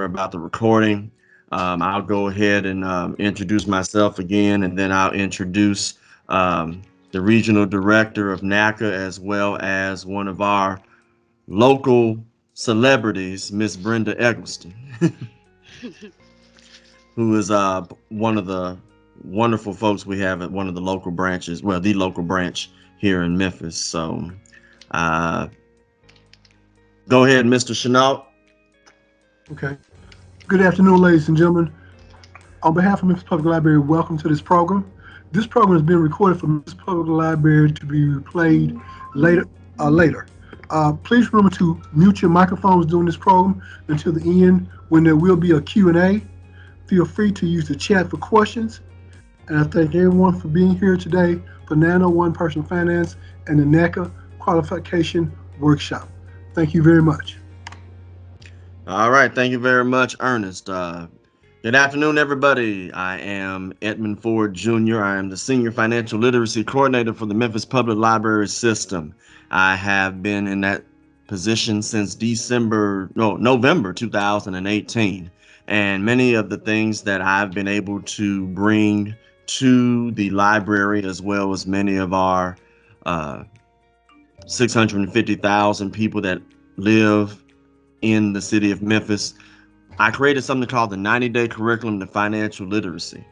about the recording. I'll go ahead and introduce myself again, and then I'll introduce the regional director of NACA, as well as one of our local celebrities, Miss Brenda Eggleston, who is one of the wonderful folks we have at one of the local branches, well, the local branch here in Memphis. So uh, go ahead, Mr. Chenault. Okay. Good afternoon, ladies and gentlemen. On behalf of Memphis Public Library, welcome to this program. This program has been recorded for Memphis Public Library to be replayed later. Please remember to mute your microphones during this program until the end, when there will be a Q&A. Feel free to use the chat for questions. And I thank everyone for being here today for 901 Personal Finance and the NACA Qualification Workshop. Thank you very much. All right. Thank you very much, Ernest. Good afternoon, everybody. I am Edmund Ford Jr. I am the Senior Financial Literacy Coordinator for the Memphis Public Library System. I have been in that position since November 2018. And many of the things that I've been able to bring to the library, as well as many of our 650,000 people that live in the city of Memphis, I created something called the 90-day curriculum to financial literacy.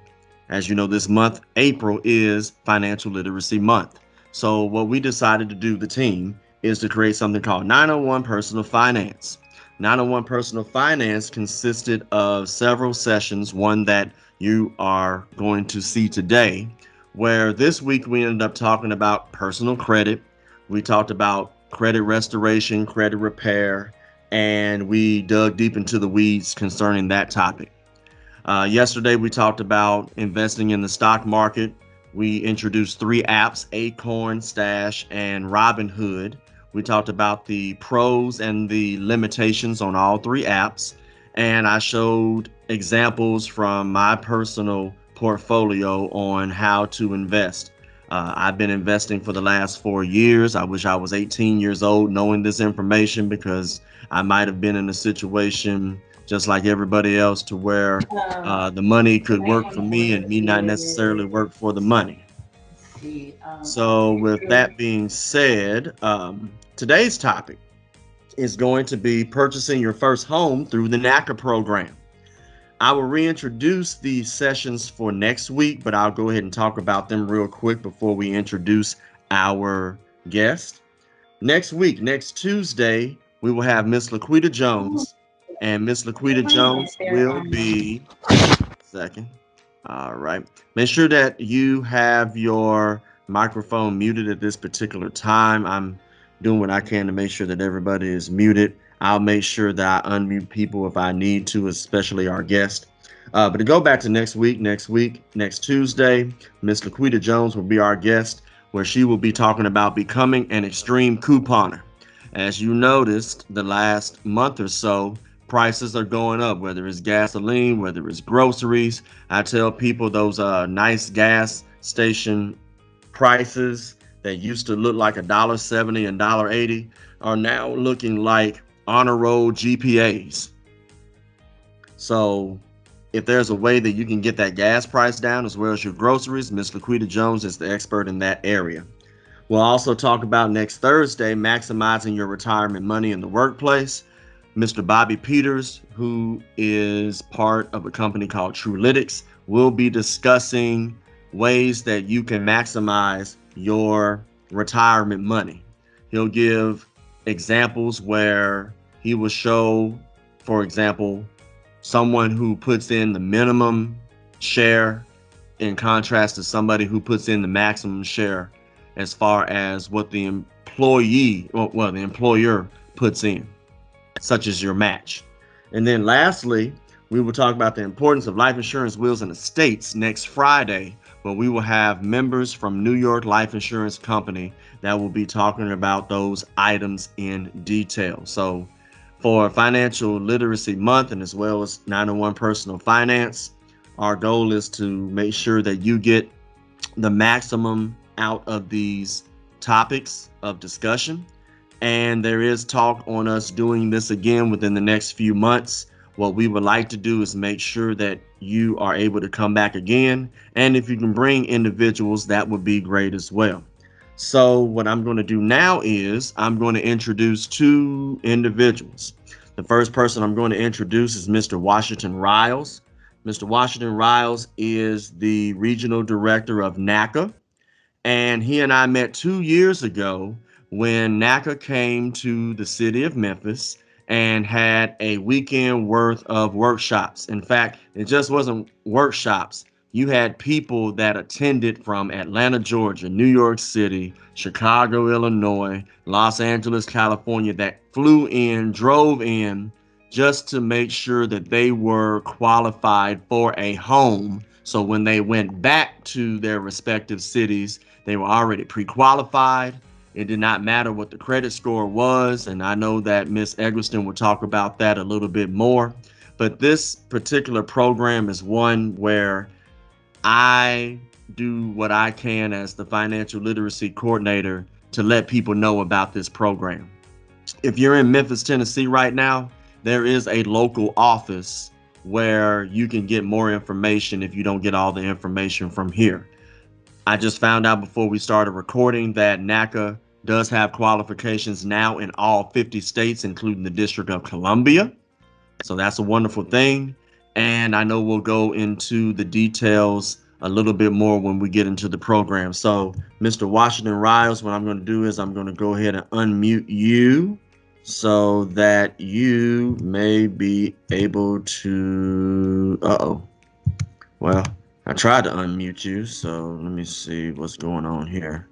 As you know, this month, April, is Financial Literacy Month. So what we decided to do, the team, is to create something called 901 Personal Finance. 901 Personal Finance consisted of several sessions, one that you are going to see today, where this week we ended up talking about personal credit. We talked about credit restoration, credit repair, and we dug deep into the weeds concerning that topic. Yesterday, we talked about investing in the stock market. We introduced 3 apps, Acorn, Stash, and Robinhood. We talked about the pros and the limitations on all 3 apps. And I showed examples from my personal portfolio on how to invest. I've been investing for the last 4 years. I wish I was 18 years old knowing this information, because I might have been in a situation just like everybody else to where the money could work for me and me not necessarily work for the money. So with that being said, today's topic is going to be purchasing your first home through the NACA program. I will reintroduce the sessions for next week, but I'll go ahead and talk about them real quick before we introduce our guest. Next week, next Tuesday, we will have Miss Laquita Jones, and Miss Laquita Jones will be, second. All right. Make sure that you have your microphone muted at this particular time. I'm doing what I can to make sure that everybody is muted. I'll make sure that I unmute people if I need to, especially our guest. But to go back to next Tuesday, Miss Laquita Jones will be our guest, where she will be talking about becoming an extreme couponer. As you noticed, the last month or so, prices are going up, whether it's gasoline, whether it's groceries. I tell people those nice gas station prices that used to look like $1.70 and $1.80 are now looking like honor roll GPAs. So if there's a way that you can get that gas price down as well as your groceries, Miss Laquita Jones is the expert in that area. We'll also talk about next Thursday, maximizing your retirement money in the workplace. Mr. Bobby Peters, who is part of a company called Trulytics, will be discussing ways that you can maximize your retirement money. He'll give examples where he will show, for example, someone who puts in the minimum share in contrast to somebody who puts in the maximum share as far as what the employer puts in, such as your match. And then lastly, we will talk about the importance of life insurance, wills, and estates next Friday, where we will have members from New York Life Insurance Company that will be talking about those items in detail. So for Financial Literacy Month, and as well as 901 Personal Finance, our goal is to make sure that you get the maximum out of these topics of discussion. And there is talk on us doing this again within the next few months, What we would like to do is make sure that you are able to come back again. And if you can bring individuals, that would be great as well. So what I'm going to do now is I'm going to introduce two individuals. The first person I'm going to introduce is Mr. Washington Riles. Mr. Washington Riles is the regional director of NACA, and he and I met 2 years ago when NACA came to the city of Memphis and had a weekend worth of workshops. In fact, it just wasn't workshops. You had people that attended from Atlanta, Georgia, New York City, Chicago, Illinois, Los Angeles, California, that flew in, drove in just to make sure that they were qualified for a home. So when they went back to their respective cities, they were already pre-qualified. It did not matter what the credit score was. And I know that Ms. Eggleston will talk about that a little bit more. But this particular program is one where I do what I can as the financial literacy coordinator to let people know about this program. If you're in Memphis, Tennessee right now, there is a local office where you can get more information if you don't get all the information from here. I just found out before we started recording that NACA does have qualifications now in all 50 states, including the District of Columbia. So that's a wonderful thing. And I know we'll go into the details a little bit more when we get into the program. So Mr. Washington Riles, what I'm going to do is I'm going to go ahead and unmute you so that you may be able to, well, I tried to unmute you, so let me see what's going on here.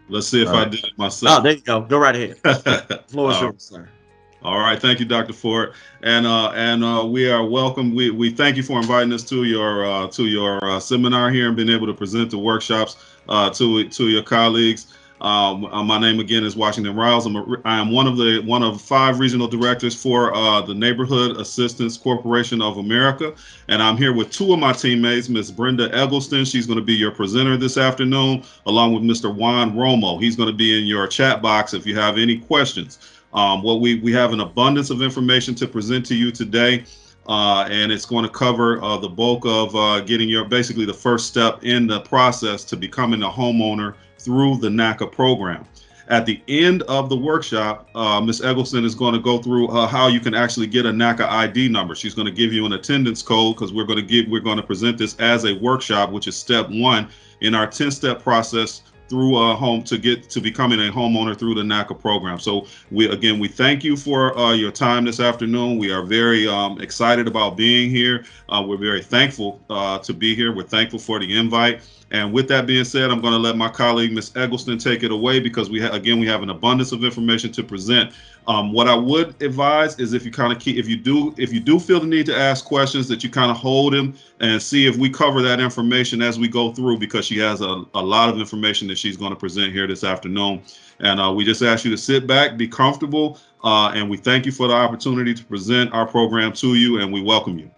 Let's see if I did it myself. Oh, there you go. Go right ahead. Floor is yours, sir. All right, thank you, Dr. Ford, and we are welcome. We thank you for inviting us to your seminar here and being able to present the workshops to your colleagues. My name again is Washington Riles. I am one of 5 regional directors for the Neighborhood Assistance Corporation of America, and I'm here with 2 of my teammates, Ms. Brenda Eggleston. She's going to be your presenter this afternoon, along with Mr. Juan Romo. He's going to be in your chat box if you have any questions. We have an abundance of information to present to you today, and it's going to cover the bulk of getting basically the first step in the process to becoming a homeowner through the NACA program. At the end of the workshop, Ms. Eggleston is going to go through how you can actually get a NACA ID number. She's going to give you an attendance code because we're going to present this as a workshop, which is step 1 in our 10-step process through a home to get to becoming a homeowner through the NACA program. So we thank you for your time this afternoon. We are very excited about being here. We're very thankful to be here. We're thankful for the invite. And with that being said, I'm going to let my colleague, Ms. Eggleston, take it away because we have an abundance of information to present. What I would advise is if you do feel the need to ask questions, that you kind of hold them and see if we cover that information as we go through, because she has a lot of information that she's going to present here this afternoon. And we just ask you to sit back, be comfortable, and we thank you for the opportunity to present our program to you, and we welcome you.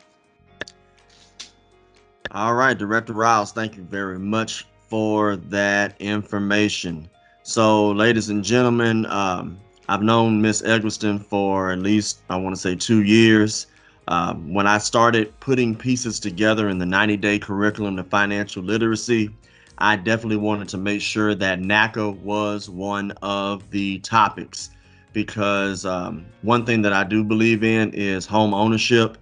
All right, Director Riles, thank you very much for that information. So, ladies and gentlemen, I've known Ms. Eggleston for at least, I want to say, 2 years. When I started putting pieces together in the 90-day curriculum to financial literacy, I definitely wanted to make sure that NACA was one of the topics, because one thing that I do believe in is home ownership.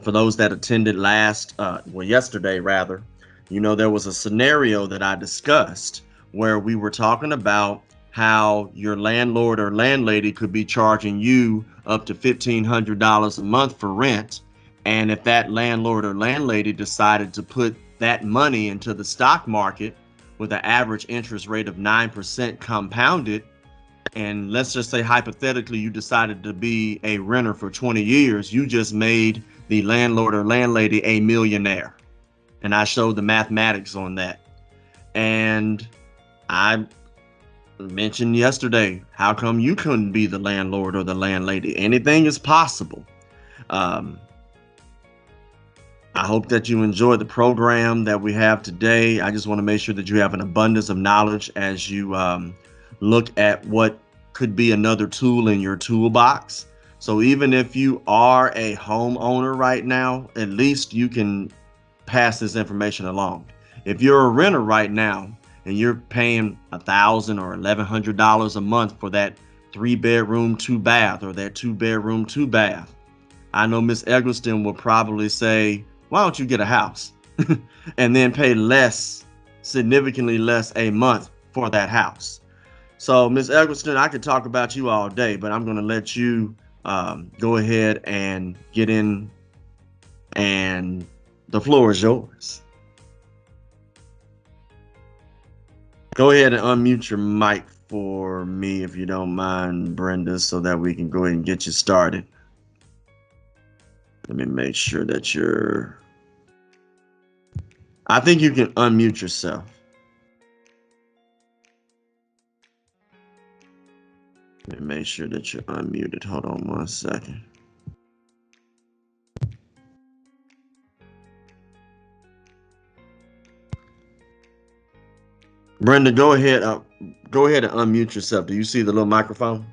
For those that attended yesterday, there was a scenario that I discussed where we were talking about how your landlord or landlady could be charging you up to $1,500 a month for rent. And if that landlord or landlady decided to put that money into the stock market with an average interest rate of 9% compounded, and let's just say hypothetically you decided to be a renter for 20 years, you just made the landlord or landlady a millionaire. And I showed the mathematics on that. And I mentioned yesterday, how come you couldn't be the landlord or the landlady? Anything is possible. I hope that you enjoy the program that we have today. I just want to make sure that you have an abundance of knowledge as you look at what could be another tool in your toolbox. So even if you are a homeowner right now, at least you can pass this information along. If you're a renter right now and you're paying $1,000 or $1,100 a month for that 3-bedroom, 2-bath, or that 2-bedroom, 2-bath, I know Miss Eggleston will probably say, why don't you get a house and then pay less, significantly less a month for that house? So Miss Eggleston, I could talk about you all day, but I'm going to let you go ahead and get in, and the floor is yours. Go ahead and unmute your mic for me, if you don't mind, Brenda, so that we can go ahead and get you started. Let me make sure that I think you can unmute yourself. Let me make sure that you're unmuted. Hold on one second. Brenda, go ahead and unmute yourself. Do you see the little microphone?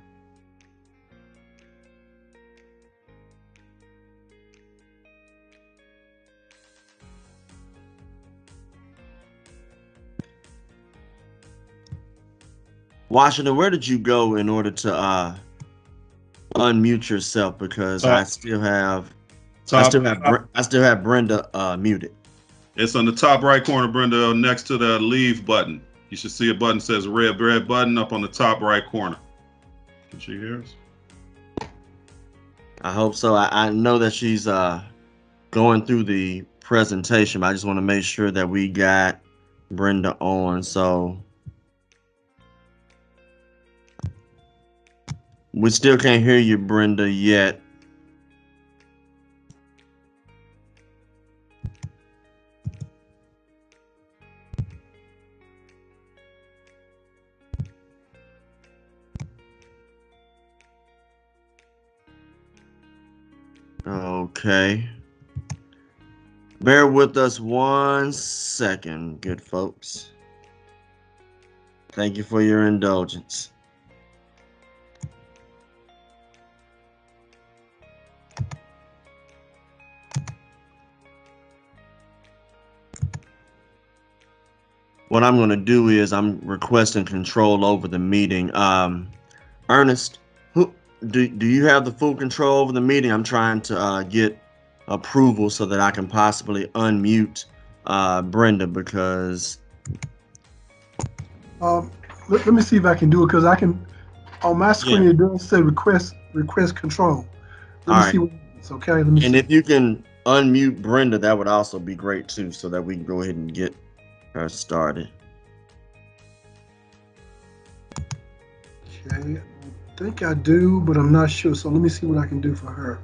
Washington, where did you go in order to unmute yourself? Because I still have Brenda muted. It's on the top right corner, Brenda, next to the leave button. You should see a button that says red button up on the top right corner. Can she hear us? I hope so. I know that she's going through the presentation. I just want to make sure that we got Brenda on. So we still can't hear you, Brenda, yet. Okay. Bear with us 1 second, good folks. Thank you for your indulgence. What I'm going to do is I'm requesting control over the meeting. Ernest, do you have the full control over the meeting? I'm trying to get approval so that I can possibly unmute Brenda, because let me see if I can do it, because I can, on my screen, It does say request control. Let me see what it's okay. Let me see. If you can unmute Brenda, that would also be great too, so that we can go ahead and get her started. Okay, I think I do, but I'm not sure. So let me see what I can do for her.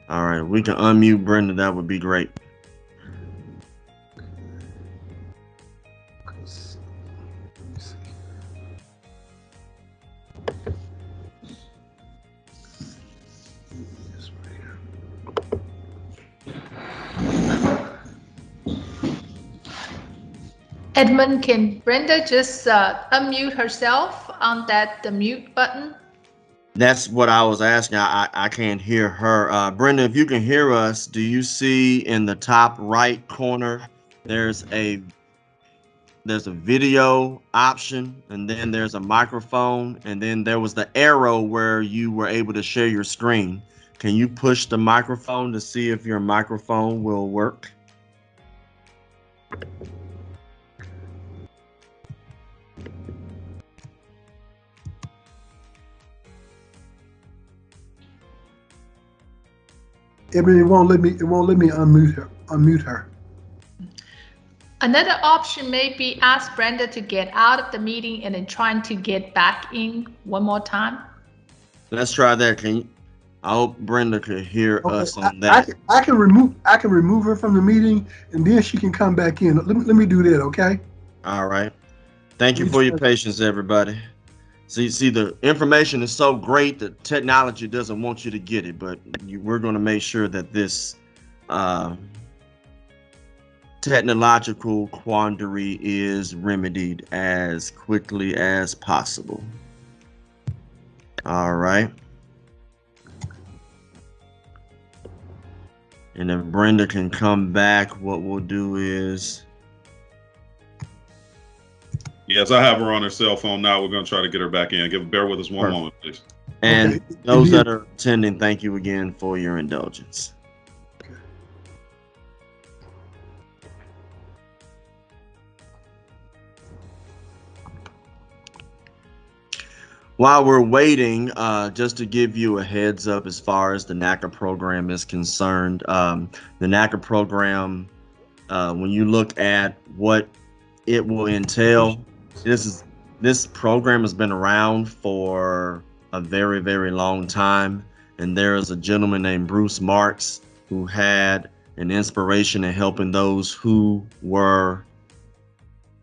All right, we can unmute Brenda. That would be great. Edmund, can Brenda just unmute herself on the mute button? That's what I was asking. I can't hear her. Brenda, if you can hear us, do you see in the top right corner, there's a video option, and then there's a microphone, and then there was the arrow where you were able to share your screen. Can you push the microphone to see if your microphone will work? It won't let me unmute her. Another option may be ask Brenda to get out of the meeting and then trying to get back in one more time. Let's try that. I hope Brenda could hear us on that. I can remove her from the meeting, and then she can come back in. Let me do that, okay? All right. Thank you for your patience, everybody. See, the information is so great that technology doesn't want you to get it, but we're going to make sure that this technological quandary is remedied as quickly as possible. All right. And if Brenda can come back, what we'll do is... Yes, I have her on her cell phone now. We're going to try to get her back in. Bear with us one moment, please. And Okay. those that are attending, thank you again for your indulgence. Okay. While we're waiting, just to give you a heads up as far as the NACA program is concerned, the NACA program, when you look at what it will entail, this program has been around for a very, very long time. And there is a gentleman named Bruce Marks who had an inspiration in helping those who were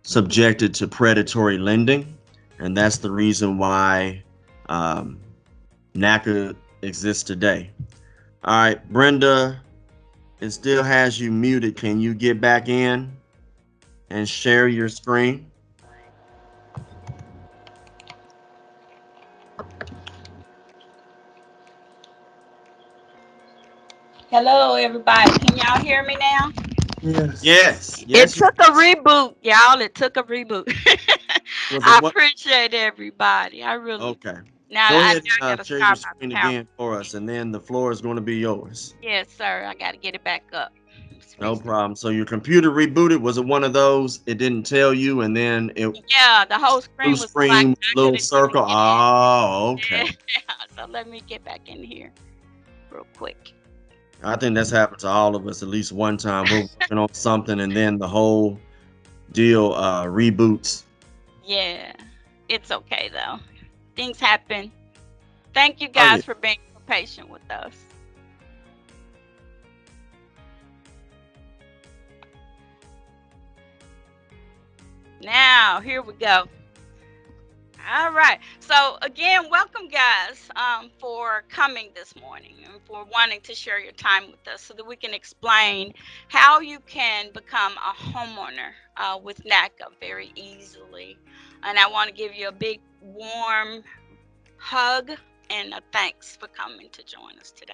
subjected to predatory lending. And that's the reason why NACA exists today. All right, Brenda, it still has you muted. Can you get back in and share your screen? Hello, everybody. Can y'all hear me now? Yes. It took a reboot, y'all. It took a reboot. I appreciate everybody. I really Okay. do. Now, Go I ahead and gotta share your start screen my power. again for us, and then the floor is going to be yours. Yes, sir. I got to get it back up. No problem. So your computer rebooted. Was it one of those? It didn't tell you, and then it... Yeah, the whole screen was black. Little circle. Oh, okay. Yeah. So let me get back in here real quick. I think that's happened to all of us at least one time. We're working on something, and then the whole deal reboots. Yeah, it's okay though. Things happen. Thank you guys for being so patient with us. Now, here we go. All right. So again, welcome guys for coming this morning and for wanting to share your time with us so that we can explain how you can become a homeowner with NACA very easily. And I want to give you a big warm hug and a thanks for coming to join us today.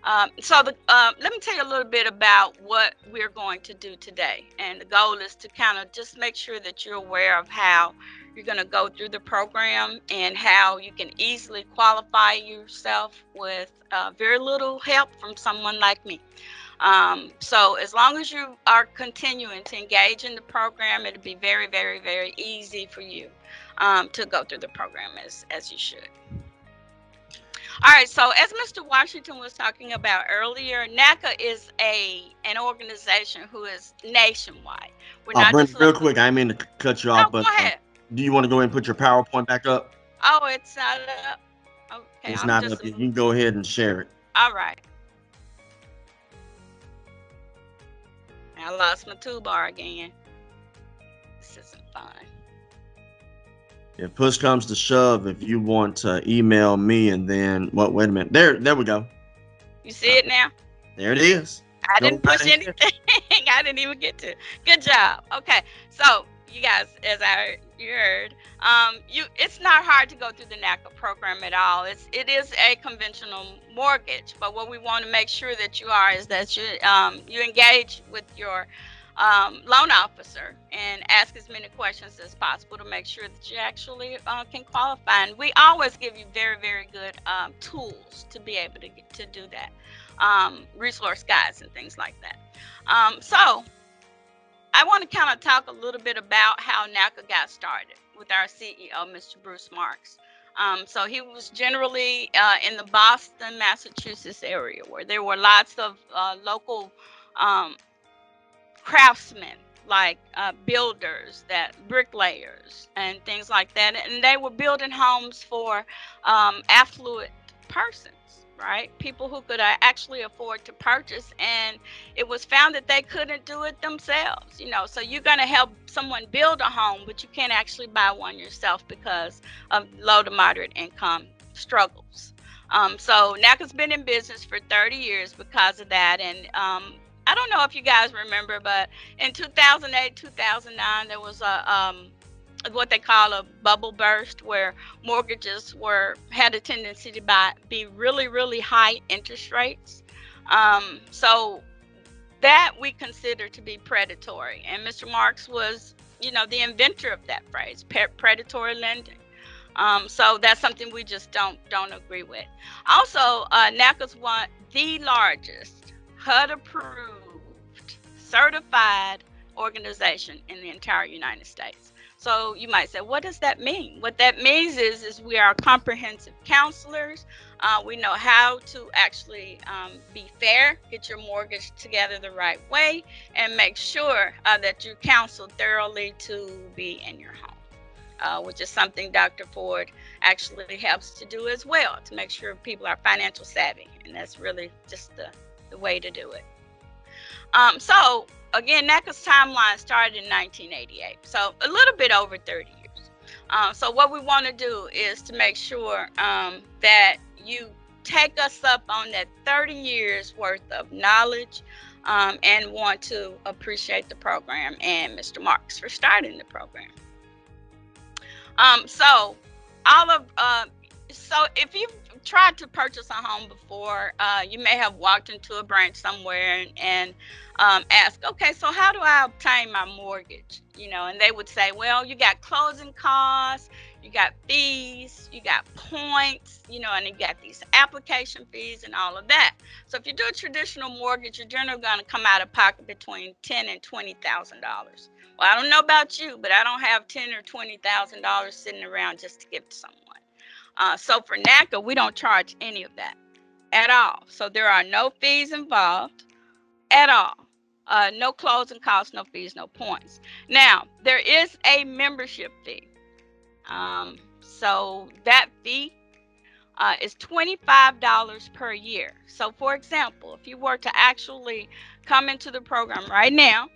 Let me tell you a little bit about what we're going to do today. And the goal is to kind of just make sure that you're aware of how you're going to go through the program and how you can easily qualify yourself with very little help from someone like me. So as long as you are continuing to engage in the program, it'll be very, very, very easy for you to go through the program as you should. All right, so as Mr. Washington was talking about earlier, NACA is an organization who is nationwide. We're not Brenda, just real quick, I didn't mean to cut you off, but go ahead. Do you want to go ahead and put your PowerPoint back up? Oh, it's not up. Okay, it's not up. You can go ahead and share it. All right. I lost my toolbar again. This isn't fun. If push comes to shove, if you want to email me and then wait a minute. There we go. You see it now? There it is. I didn't push anything. I didn't even get to. Good job. Okay. So you guys, as you heard, it's not hard to go through the NACA program at all. It is a conventional mortgage, but what we want to make sure that you are is that you engage with your loan officer and ask as many questions as possible to make sure that you actually can qualify. And we always give you very, very good tools to be able to do that, resource guides and things like that. So I want to kind of talk a little bit about how NACA got started with our CEO, Mr. Bruce Marks. So he was generally in the Boston, Massachusetts area where there were lots of local craftsmen, like builders, bricklayers and things like that, and they were building homes for affluent persons, right? People who could actually afford to purchase, and it was found that they couldn't do it themselves, so you're going to help someone build a home, but you can't actually buy one yourself because of low to moderate income struggles. So NACA's been in business for 30 years because of that. And I don't know if you guys remember, but in 2008, 2009, there was what they call a bubble burst, where mortgages had a tendency to be really, really high interest rates. So that we consider to be predatory. And Mr. Marks was, the inventor of that phrase, predatory lending. So that's something we just don't agree with. Also, NACA's one the largest HUD approved certified organization in the entire United States. So you might say, what does that mean? What that means is we are comprehensive counselors. We know how to actually be fair, get your mortgage together the right way, and make sure that you counsel thoroughly to be in your home. Which is something Dr. Ford actually helps to do as well, to make sure people are financial savvy. And that's really just the way to do it. So again, NACA's timeline started in 1988, so a little bit over 30 years. So what we want to do is to make sure that you take us up on that 30 years worth of knowledge, and want to appreciate the program and Mr. Marks for starting the program. So if you've tried to purchase a home before, you may have walked into a branch somewhere and asked, okay, so how do I obtain my mortgage? And they would say, well, you got closing costs, you got fees, you got points, and you got these application fees and all of that. So if you do a traditional mortgage, you're generally going to come out of pocket between $10,000 and $20,000. Well, I don't know about you, but I don't have $10,000 or $20,000 sitting around just to give to someone. So for NACA, we don't charge any of that at all. So there are no fees involved at all. No closing costs, no fees, no points. Now, there is a membership fee. So that fee is $25 per year. So for example, if you were to actually come into the program right now,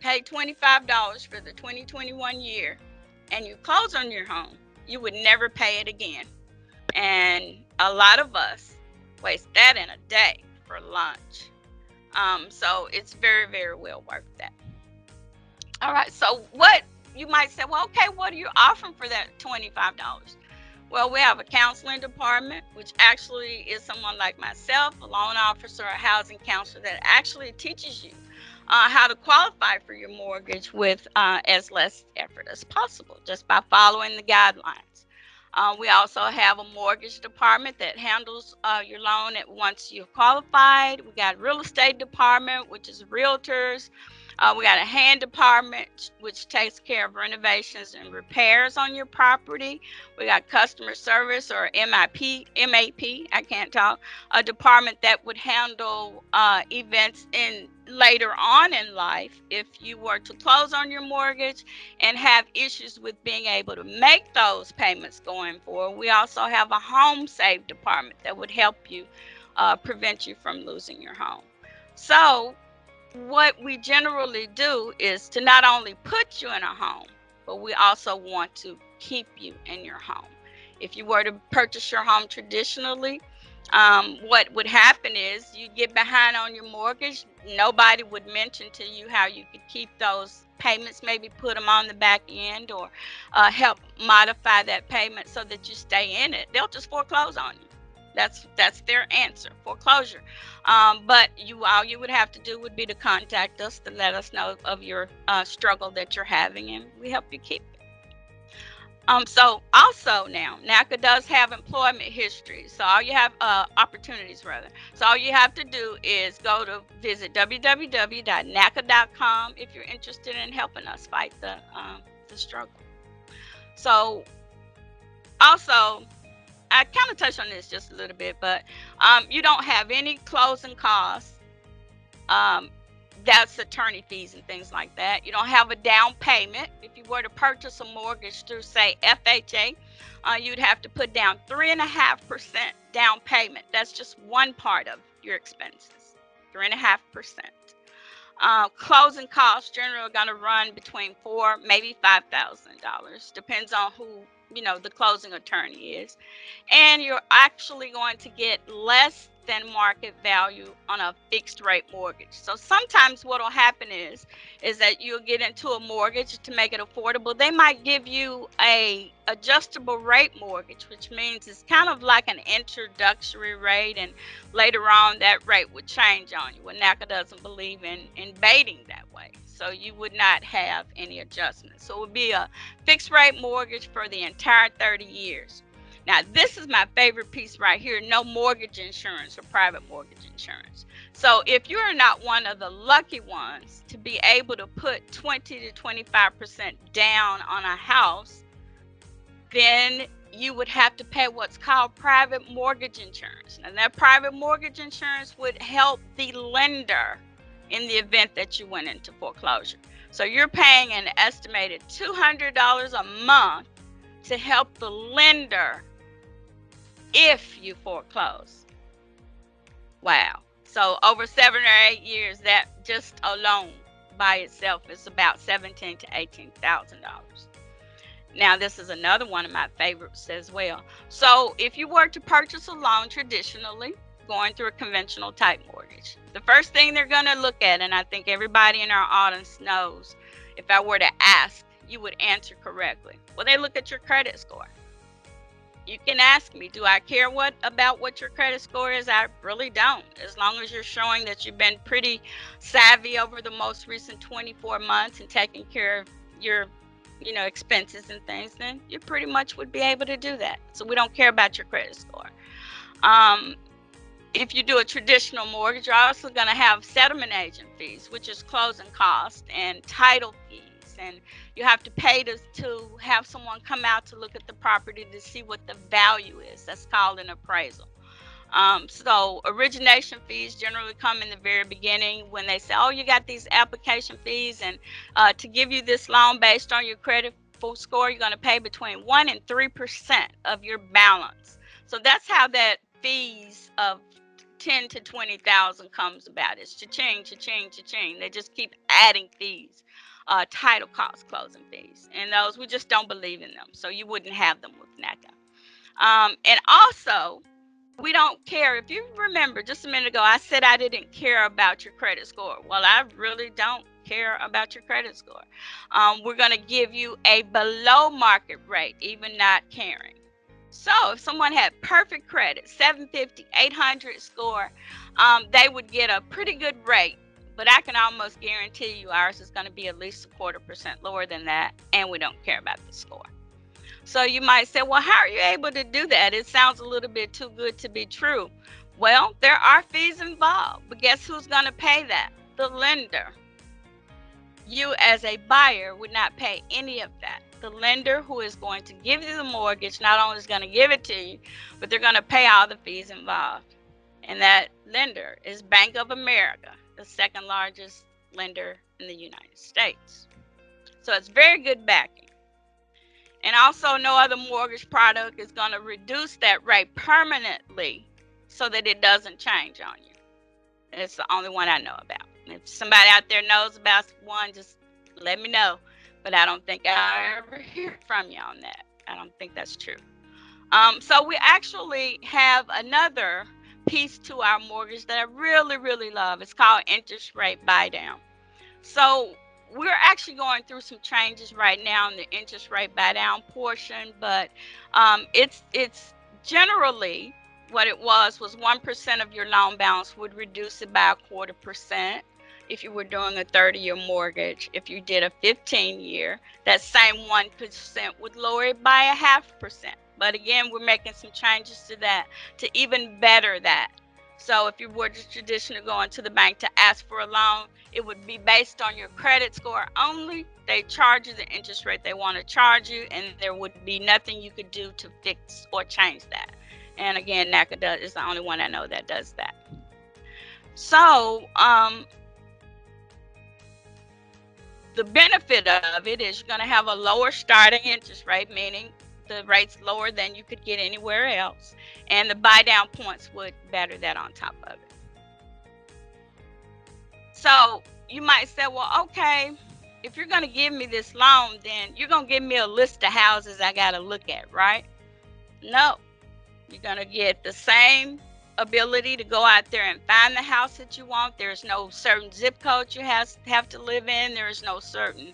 pay $25 for the 2021 year, and you close on your home, you would never pay it again. And a lot of us waste that in a day for lunch. So it's very, very well worth that. All right, so what you might say, well, okay, what are you offering for that $25? Well, we have a counseling department, which actually is someone like myself, a loan officer, a housing counselor, that actually teaches you how to qualify for your mortgage with as less effort as possible, just by following the guidelines. We also have a mortgage department that handles your loan once you've qualified. We got a real estate department, which is realtors. We got a hand department, which takes care of renovations and repairs on your property. We got customer service, or MAP, I can't talk, a department that would handle events later on in life if you were to close on your mortgage and have issues with being able to make those payments going forward. We also have a home save department that would help you prevent you from losing your home. So what we generally do is to not only put you in a home, but we also want to keep you in your home. If you were to purchase your home traditionally, what would happen is you get behind on your mortgage. Nobody would mention to you how you could keep those payments, maybe put them on the back end, or help modify that payment so that you stay in it. They'll just foreclose on you. That's their answer, foreclosure. But all you would have to do would be to contact us to let us know of your struggle that you're having, and we help you keep it. So also now, NACA does have employment history. So all you have, opportunities rather. So all you have to do is visit www.naca.com if you're interested in helping us fight the struggle. So also, I kind of touched on this just a little bit, but you don't have any closing costs. That's attorney fees and things like that. You don't have a down payment. If you were to purchase a mortgage through, say, FHA, you'd have to put down 3.5% down payment. That's just one part of your expenses, 3.5%. Closing costs generally are going to run between $4,000, maybe $5,000. Depends on who the closing attorney is. And you're actually going to get less than market value on a fixed rate mortgage. So sometimes what will happen is that you'll get into a mortgage to make it affordable. They might give you a adjustable rate mortgage, which means it's kind of like an introductory rate, and later on that rate would change on you. Well, NACA doesn't believe in baiting that way, so you would not have any adjustments. So it would be a fixed rate mortgage for the entire 30 years. Now, this is my favorite piece right here: no mortgage insurance or private mortgage insurance. So if you're not one of the lucky ones to be able to put 20 to 25% down on a house, then you would have to pay what's called private mortgage insurance. And that private mortgage insurance would help the lender in the event that you went into foreclosure. So you're paying an estimated $200 a month to help the lender if you foreclose. Wow. So over 7 or 8 years, that just alone by itself is about $17,000 to $18,000. Now, this is another one of my favorites as well. So if you were to purchase a loan traditionally, going through a conventional type mortgage, the first thing they're going to look at, and I think everybody in our audience knows, if I were to ask, you would answer correctly. Well, they look at your credit score. You can ask me, do I care about what your credit score is? I really don't. As long as you're showing that you've been pretty savvy over the most recent 24 months and taking care of your expenses and things, then you pretty much would be able to do that. So we don't care about your credit score. If you do a traditional mortgage, you're also going to have settlement agent fees, which is closing costs, and title fees. And you have to pay to have someone come out to look at the property to see what the value is. That's called an appraisal. So origination fees generally come in the very beginning when they say, oh, you got these application fees, and to give you this loan based on your credit score, you're going to pay between 1% and 3% of your balance. So that's how that fees of 10 to 20,000 comes about. It's cha-ching, cha-ching, cha-ching. They just keep adding fees. Title costs, closing fees, and those, we just don't believe in them, so you wouldn't have them with NACA. And also, we don't care. If you remember just a minute ago, I said I didn't care about your credit score. Well, I really don't care about your credit score. We're going to give you a below market rate, even not caring. So if someone had perfect credit, 750, 800 score, they would get a pretty good rate. But I can almost guarantee you ours is going to be at least 0.25% lower than that, and we don't care about the score. So you might say, well, how are you able to do that? It sounds a little bit too good to be true. Well, there are fees involved, but guess who's going to pay that? The lender. You as a buyer would not pay any of that. The lender, who is going to give you the mortgage, not only is going to give it to you, but they're going to pay all the fees involved. And that lender is Bank of America, the second largest lender in the United States. So it's very good backing. And also, no other mortgage product is going to reduce that rate permanently so that it doesn't change on you. It's the only one I know about. If somebody out there knows about one, just let me know. But I don't think I'll ever hear from you on that. I don't think that's true. So we actually have another piece to our mortgage that I really, really love. It's called interest rate buy down. So we're actually going through some changes right now in the interest rate buy down portion, but it's generally what it was 1% of your loan balance would reduce it by 0.25% if you were doing a 30-year mortgage. If you did a 15-year, that same 1% would lower it by 0.5%. But again, we're making some changes to that to even better that. So if you were just traditionally going to the bank to ask for a loan, it would be based on your credit score only. They charge you the interest rate they want to charge you, and there would be nothing you could do to fix or change that. And again, NACA is the only one I know that does that. So the benefit of it is you're going to have a lower starting interest rate, meaning the rate's lower than you could get anywhere else, and the buy down points would better that on top of it. So you might say, well, okay, if you're going to give me this loan, then you're going to give me a list of houses I got to look at, right? No, you're going to get the same ability to go out there and find the house that you want. There's no certain zip code you have to live in. There's no certain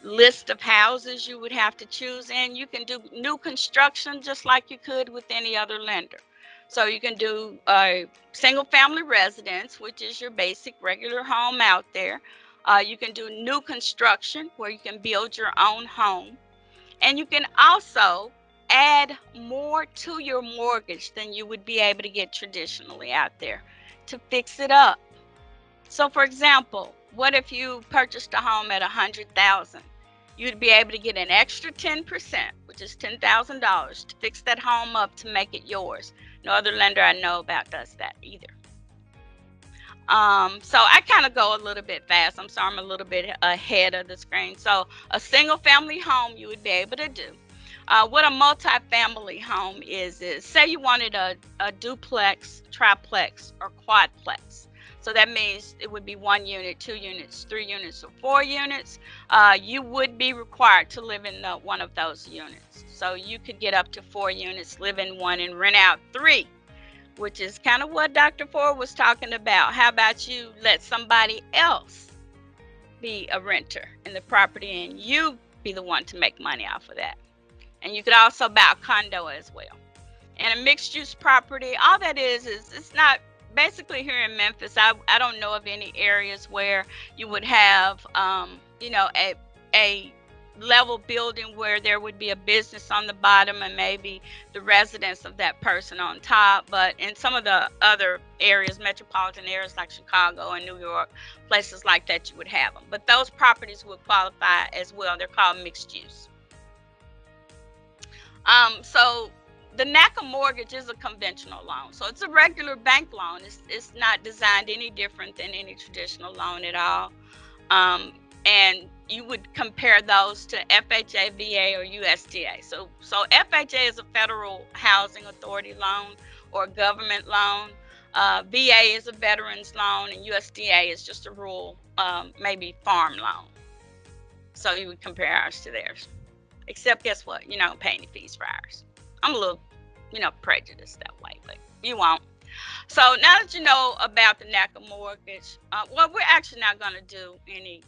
list of houses you would have to choose in. You can do new construction just like you could with any other lender. So you can do a single family residence, which is your basic regular home out there. You can do new construction where you can build your own home. And you can also add more to your mortgage than you would be able to get traditionally out there to fix it up. So for example, what if you purchased a home at $100,000? You'd be able to get an extra 10%, which is $10,000, to fix that home up to make it yours. No other lender I know about does that either. So I kind of go a little bit fast. I'm sorry, I'm a little bit ahead of the screen. So a single family home you would be able to do. What a multi-family home is say you wanted a duplex, triplex, or quadplex. So that means it would be 1 unit, 2 units, 3 units, or 4 units. You would be required to live in one of those units. So you could get up to 4 units, live in one, and rent out 3, which is kind of what Dr. Ford was talking about. How about you let somebody else be a renter in the property and you be the one to make money off of that? And you could also buy a condo as well. And a mixed use property, all that is it's not, basically here in Memphis, I don't know of any areas where you would have, you know, a level building where there would be a business on the bottom and maybe the residence of that person on top. But in some of the other areas, metropolitan areas like Chicago and New York, places like that, you would have them. But those properties would qualify as well. They're called mixed use. So the NACA mortgage is a conventional loan. So it's a regular bank loan. It's not designed any different than any traditional loan at all. And you would compare those to FHA, VA, or USDA. So FHA is a federal housing authority loan or a government loan. VA is a veterans loan, and USDA is just a rural, maybe farm loan. So you would compare ours to theirs. Except guess what? You don't pay any fees for ours. I'm a little, prejudiced that way, but you won't. So now that you know about the NACA mortgage, well, we're actually not going to do any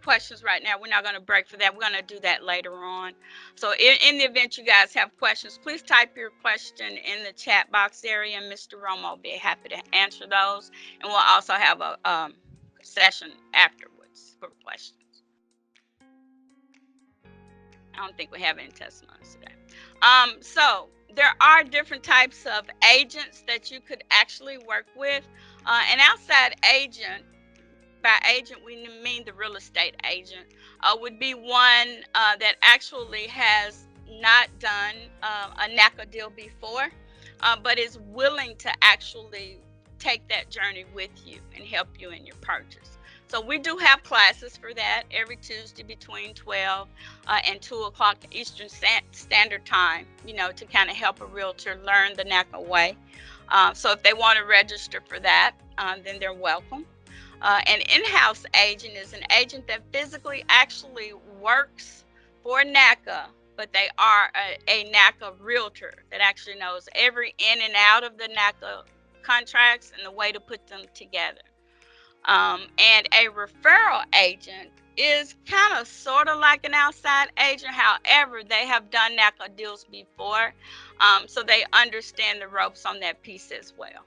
questions right now. We're not going to break for that. We're going to do that later on. So in the event you guys have questions, please type your question in the chat box area, and Mr. Romo will be happy to answer those. And we'll also have a session afterwards for questions. I don't think we have any testimonies today. So there are different types of agents that you could actually work with. An outside agent, by agent we mean the real estate agent, would be one that actually has not done a NACA deal before, but is willing to actually take that journey with you and help you in your purchase. So we do have classes for that every Tuesday between 12 and 2 o'clock Eastern Standard Time, to kind of help a realtor learn the NACA way. So if they want to register for that, then they're welcome. An in-house agent is an agent that physically actually works for NACA, but they are a NACA realtor that actually knows every in and out of the NACA contracts and the way to put them together. And a referral agent is kind of sort of like an outside agent. However, they have done NACA deals before, so they understand the ropes on that piece as well.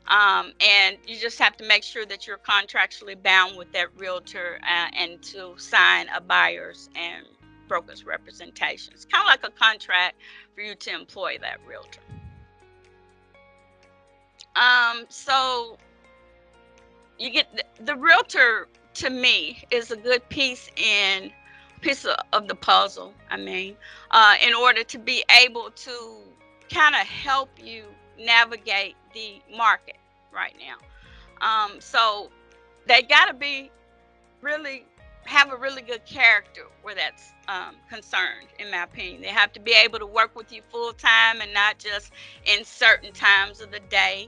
And you just have to make sure that you're contractually bound with that realtor and to sign a buyer's and broker's representation. It's kind of like a contract for you to employ that realtor. So you get the realtor, to me, is a good piece of the puzzle. In order to be able to kind of help you navigate the market right now. So they got to have a really good character where that's concerned, in my opinion. They have to be able to work with you full time and not just in certain times of the day.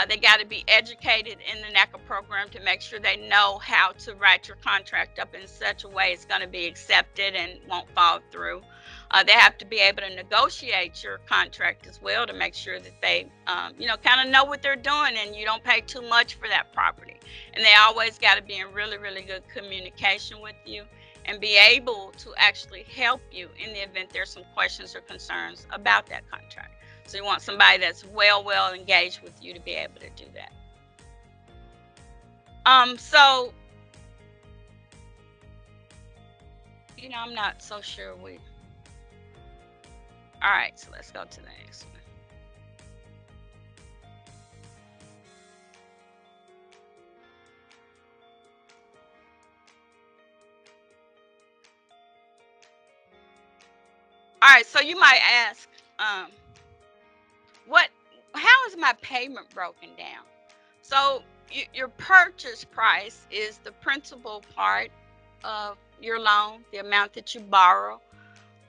They got to be educated in the NACA program to make sure they know how to write your contract up in such a way it's going to be accepted and won't fall through. They have to be able to negotiate your contract as well to make sure that they, kind of know what they're doing and you don't pay too much for that property. And they always got to be in really, really good communication with you and be able to actually help you in the event there's some questions or concerns about that contract. So you want somebody that's well engaged with you to be able to do that. So, I'm not so sure all right, so let's go to the next one. All right, so you might ask, how is my payment broken down? So your purchase price is the principal part of your loan, the amount that you borrow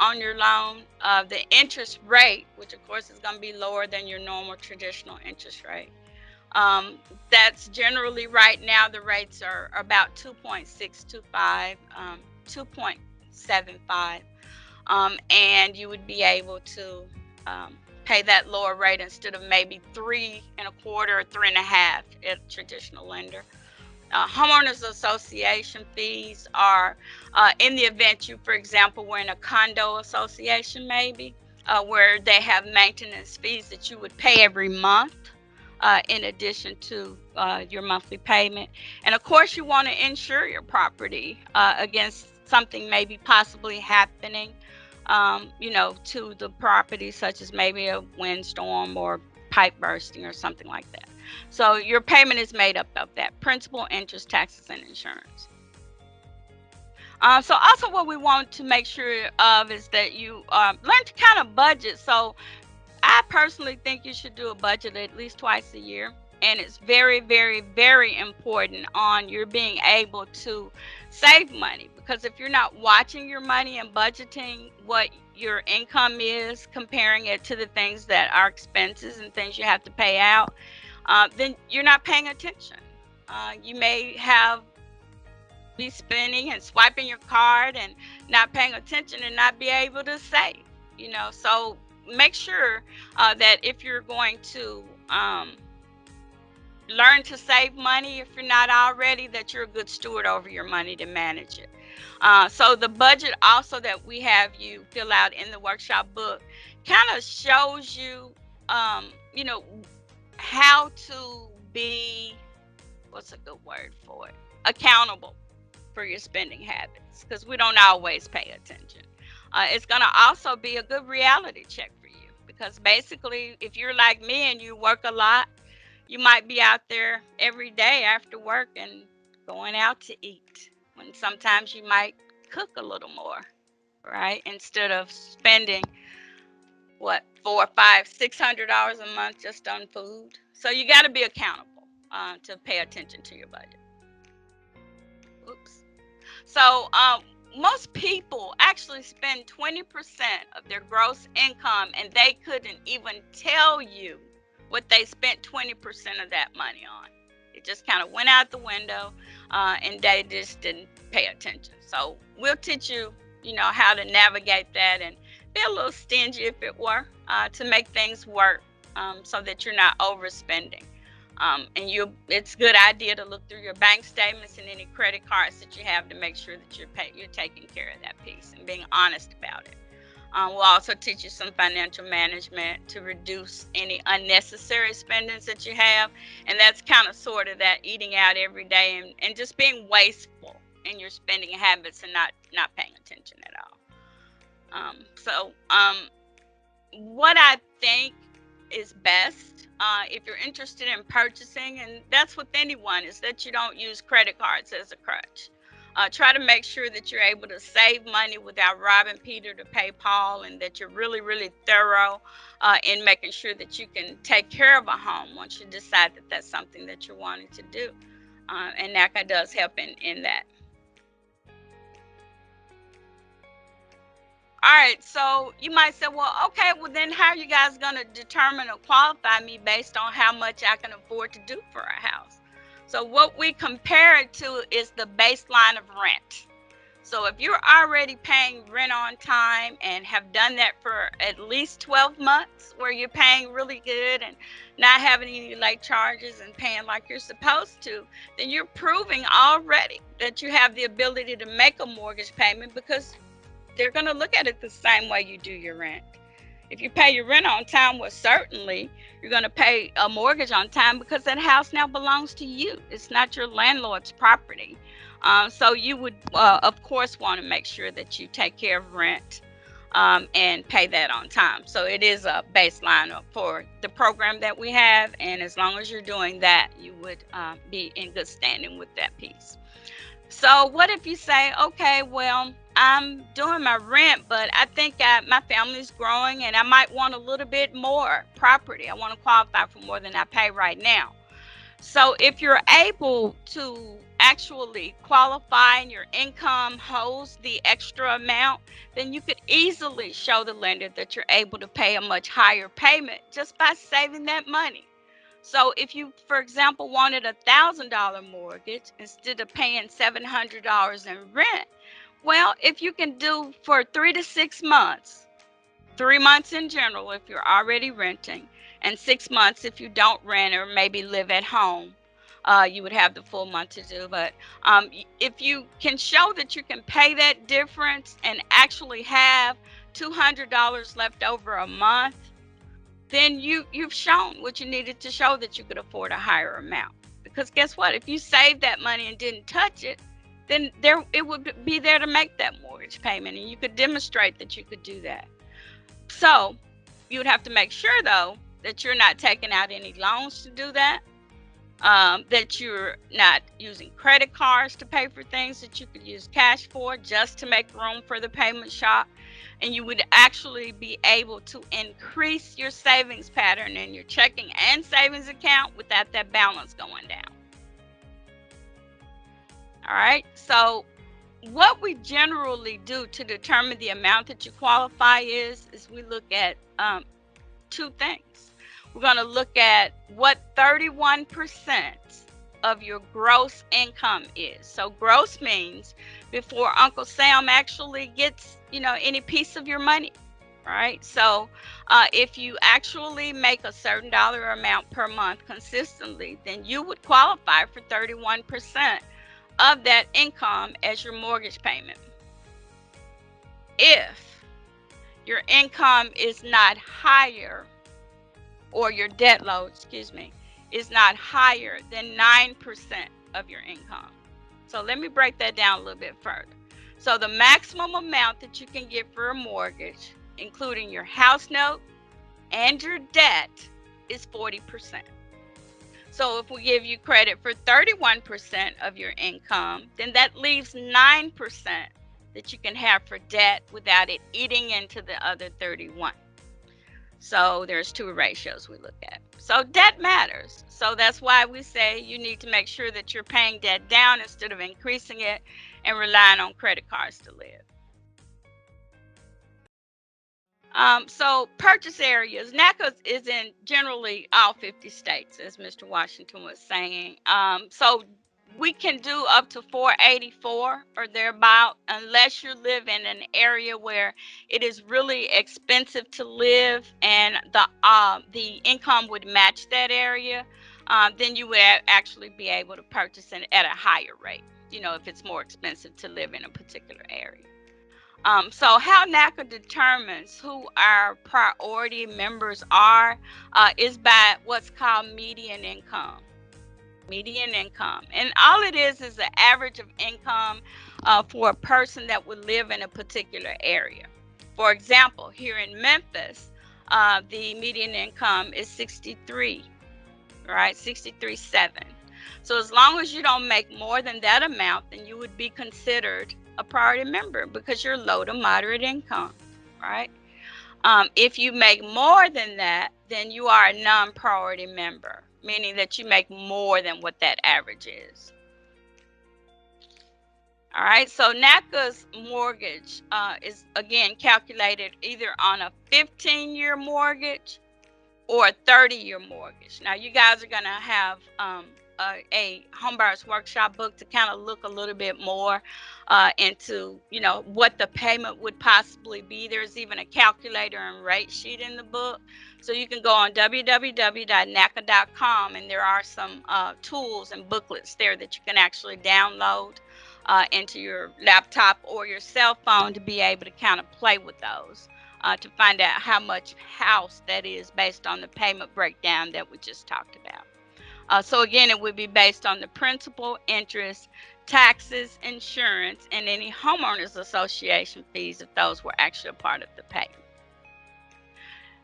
on your loan, the interest rate, which of course is going to be lower than your normal traditional interest rate. That's generally right now the rates are about 2.625, 2.75, and you would be able to pay that lower rate instead of maybe 3.25 or 3.5 at a traditional lender. Homeowners association fees are in the event you, for example, were in a condo association maybe, where they have maintenance fees that you would pay every month in addition to your monthly payment. And of course, you want to insure your property against something maybe possibly happening, to the property, such as maybe a windstorm or pipe bursting or something like that. So your payment is made up of that: principal, interest, taxes, and insurance. So also what we want to make sure of is that you learn to kind of budget. So I personally think you should do a budget at least twice a year. And it's very, very, very important on your being able to save money, because if you're not watching your money and budgeting what your income is, comparing it to the things that are expenses and things you have to pay out, then you're not paying attention. You may be spending and swiping your card and not paying attention and not be able to save. So make sure that if you're going to learn to save money, if you're not already, that you're a good steward over your money to manage it. So the budget also that we have you fill out in the workshop book kind of shows you, how to be, what's a good word for it, accountable for your spending habits, because we don't always pay attention. It's going to also be a good reality check for you, because basically if you're like me and you work a lot, you might be out there every day after work and going out to eat, when sometimes you might cook a little more, right? Instead of spending $400, $500, $600 a month just on food. So you got to be accountable to pay attention to your budget. Oops. So most people actually spend 20% of their gross income, and they couldn't even tell you what they spent 20% of that money on. It just kind of went out the window, and they just didn't pay attention. So we'll teach you, how to navigate that and be a little stingy, if it were, to make things work, so that you're not overspending. And it's a good idea to look through your bank statements and any credit cards that you have to make sure that you're taking care of that piece and being honest about it. We'll also teach you some financial management to reduce any unnecessary spendings that you have. And that's kind of sort of that eating out every day and just being wasteful in your spending habits and not paying attention at all. So what I think is best, if you're interested in purchasing, and that's with anyone, is that you don't use credit cards as a crutch. Try to make sure that you're able to save money without robbing Peter to pay Paul, and that you're really, really thorough in making sure that you can take care of a home once you decide that that's something that you're wanting to do. And NACA does help in that. All right, so you might say, well, okay, well then how are you guys going to determine or qualify me based on how much I can afford to do for a house? So what we compare it to is the baseline of rent. So if you're already paying rent on time and have done that for at least 12 months where you're paying really good and not having any late charges and paying like you're supposed to, then you're proving already that you have the ability to make a mortgage payment, because they're going to look at it the same way you do your rent. If you pay your rent on time, well, certainly you're going to pay a mortgage on time, because that house now belongs to you. It's not your landlord's property. So you would, of course, want to make sure that you take care of rent and pay that on time. So it is a baseline for the program that we have. And as long as you're doing that, you would be in good standing with that piece. So what if you say, okay, well, I'm doing my rent, but I think my family's growing and I might want a little bit more property. I want to qualify for more than I pay right now. So if you're able to actually qualify and your income holds the extra amount, then you could easily show the lender that you're able to pay a much higher payment just by saving that money. So if you, for example, wanted $1,000 mortgage instead of paying $700 in rent, well, if you can do for 3 to 6 months, 3 months in general if you're already renting, and 6 months if you don't rent or maybe live at home, you would have the full month to do. But if you can show that you can pay that difference and actually have $200 left over a month, then you've shown what you needed to show that you could afford a higher amount. Because guess what? If you saved that money and didn't touch it, then it would be there to make that mortgage payment, and you could demonstrate that you could do that. So you would have to make sure, though, that you're not taking out any loans to do that, that you're not using credit cards to pay for things that you could use cash for just to make room for the payment shock. And you would actually be able to increase your savings pattern in your checking and savings account without that balance going down. All right, so what we generally do to determine the amount that you qualify is we look at two things. We're going to look at what 31% of your gross income is. So gross means before Uncle Sam actually gets, any piece of your money, right? So if you actually make a certain dollar amount per month consistently, then you would qualify for 31% of that income as your mortgage payment. If your income is not higher, or your debt load, is not higher than 9% of your income. So let me break that down a little bit further. So the maximum amount that you can get for a mortgage, including your house note and your debt, is 40%. So if we give you credit for 31% of your income, then that leaves 9% that you can have for debt without it eating into the other 31. So there's two ratios we look at. So debt matters. So that's why we say you need to make sure that you're paying debt down instead of increasing it and relying on credit cards to live. So purchase areas. NACA is in generally all 50 states, as Mr. Washington was saying. So we can do up to 484 or thereabout, unless you live in an area where it is really expensive to live and the income would match that area. Then you would actually be able to purchase it at a higher rate, if it's more expensive to live in a particular area. So how NACA determines who our priority members are is by what's called median income. Median income. And all it is the average of income for a person that would live in a particular area. For example, here in Memphis, the median income is 63, right? 63.7. So as long as you don't make more than that amount, then you would be considered a priority member because you're low to moderate income, right? If you make more than that, then you are a non-priority member, meaning that you make more than what that average is. All right, so NACA's mortgage is again calculated either on a 15-year mortgage or a 30-year mortgage. Now, you guys are going to have a homebuyers workshop book to kind of look a little bit more into, what the payment would possibly be. There's even a calculator and rate sheet in the book. So you can go on www.naca.com, and there are some tools and booklets there that you can actually download into your laptop or your cell phone to be able to kind of play with those. To find out how much house that is based on the payment breakdown that we just talked about. So again, it would be based on the principal, interest, taxes, insurance, and any homeowners association fees if those were actually a part of the payment.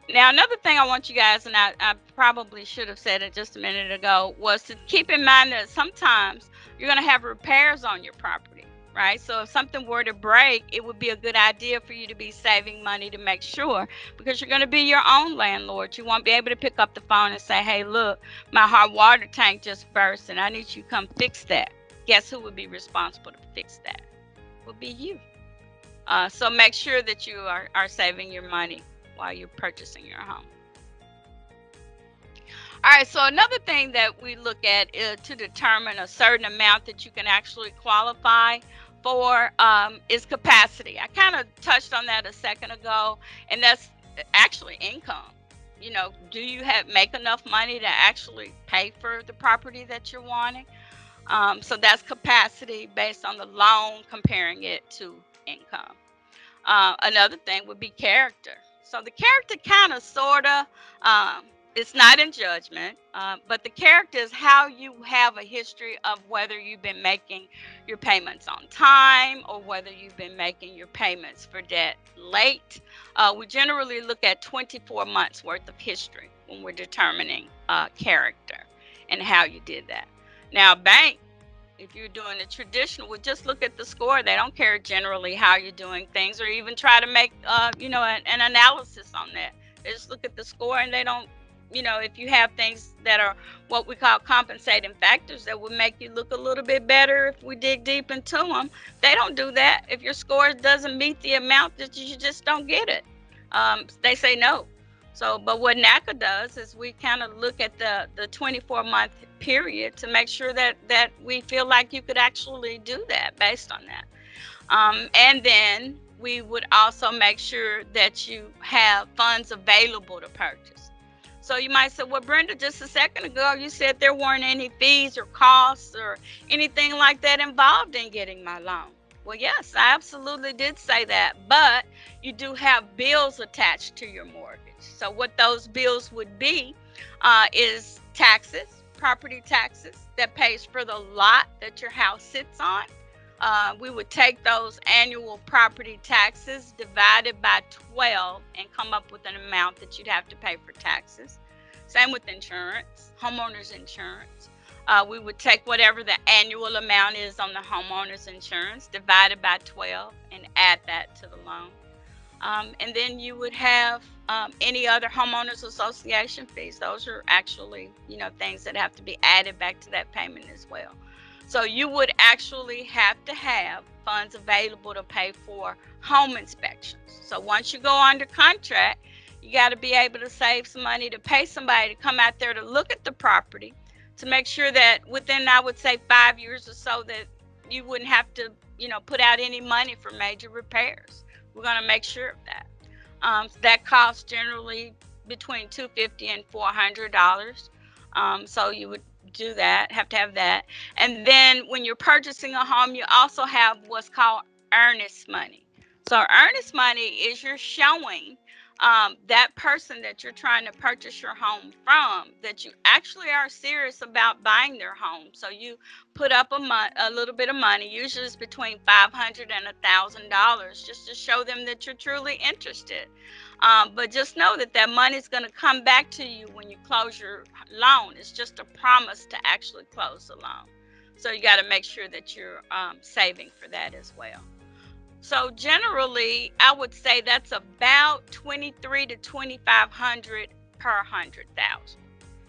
Now, another thing I want you guys, and I probably should have said it just a minute ago, was to keep in mind that sometimes you're going to have repairs on your property. Right? So if something were to break, it would be a good idea for you to be saving money to make sure, because you're going to be your own landlord. You won't be able to pick up the phone and say, hey, look, my hot water tank just burst and I need you to come fix that. Guess who would be responsible to fix that? It would be you. So make sure that you are saving your money while you're purchasing your home. All right, so another thing that we look at is to determine a certain amount that you can actually qualify for is capacity. I kind of touched on that a second ago, and that's actually income. Do you make enough money to actually pay for the property that you're wanting? So that's capacity based on the loan, comparing it to income. Another thing would be character. So the character kind of, sort of, it's not in judgment, but the character is how you have a history of whether you've been making your payments on time or whether you've been making your payments for debt late. We generally look at 24 months worth of history when we're determining character and how you did that. Now, bank, if you're doing the traditional, would just look at the score. They don't care generally how you're doing things or even try to make, an analysis on that. They just look at the score, and they don't, if you have things that are what we call compensating factors that would make you look a little bit better if we dig deep into them, they don't do that. If your score doesn't meet the amount, that you just don't get it. They say no. So, but what NACA does is we kind of look at the 24-month period to make sure that we feel like you could actually do that based on that. And then we would also make sure that you have funds available to purchase. So you might say, well, Brenda, just a second ago, you said there weren't any fees or costs or anything like that involved in getting my loan. Well, yes, I absolutely did say that, but you do have bills attached to your mortgage. So what those bills would be is taxes, property taxes that pays for the lot that your house sits on. We would take those annual property taxes divided by 12 and come up with an amount that you'd have to pay for taxes. Same with insurance, homeowners insurance. We would take whatever the annual amount is on the homeowner's insurance, divided by 12, and add that to the loan. And then you would have any other homeowners association fees. Those are actually, things that have to be added back to that payment as well. So you would actually have to have funds available to pay for home inspections. So once you go under contract, you got to be able to save some money to pay somebody to come out there to look at the property, to make sure that within, I would say, 5 years or so, that you wouldn't have to, put out any money for major repairs. We're going to make sure of that. That costs generally between $250 and $400. So you would do that, have to have that. And then when you're purchasing a home, you also have what's called earnest money. So earnest money is you're showing that person that you're trying to purchase your home from that you actually are serious about buying their home. So you put up a little bit of money, usually it's between $500 and $1,000, just to show them that you're truly interested. But just know that money is going to come back to you when you close your loan. It's just a promise to actually close the loan. So you got to make sure that you're saving for that as well. So generally, I would say that's about $2,300 to $2,500 per 100,000.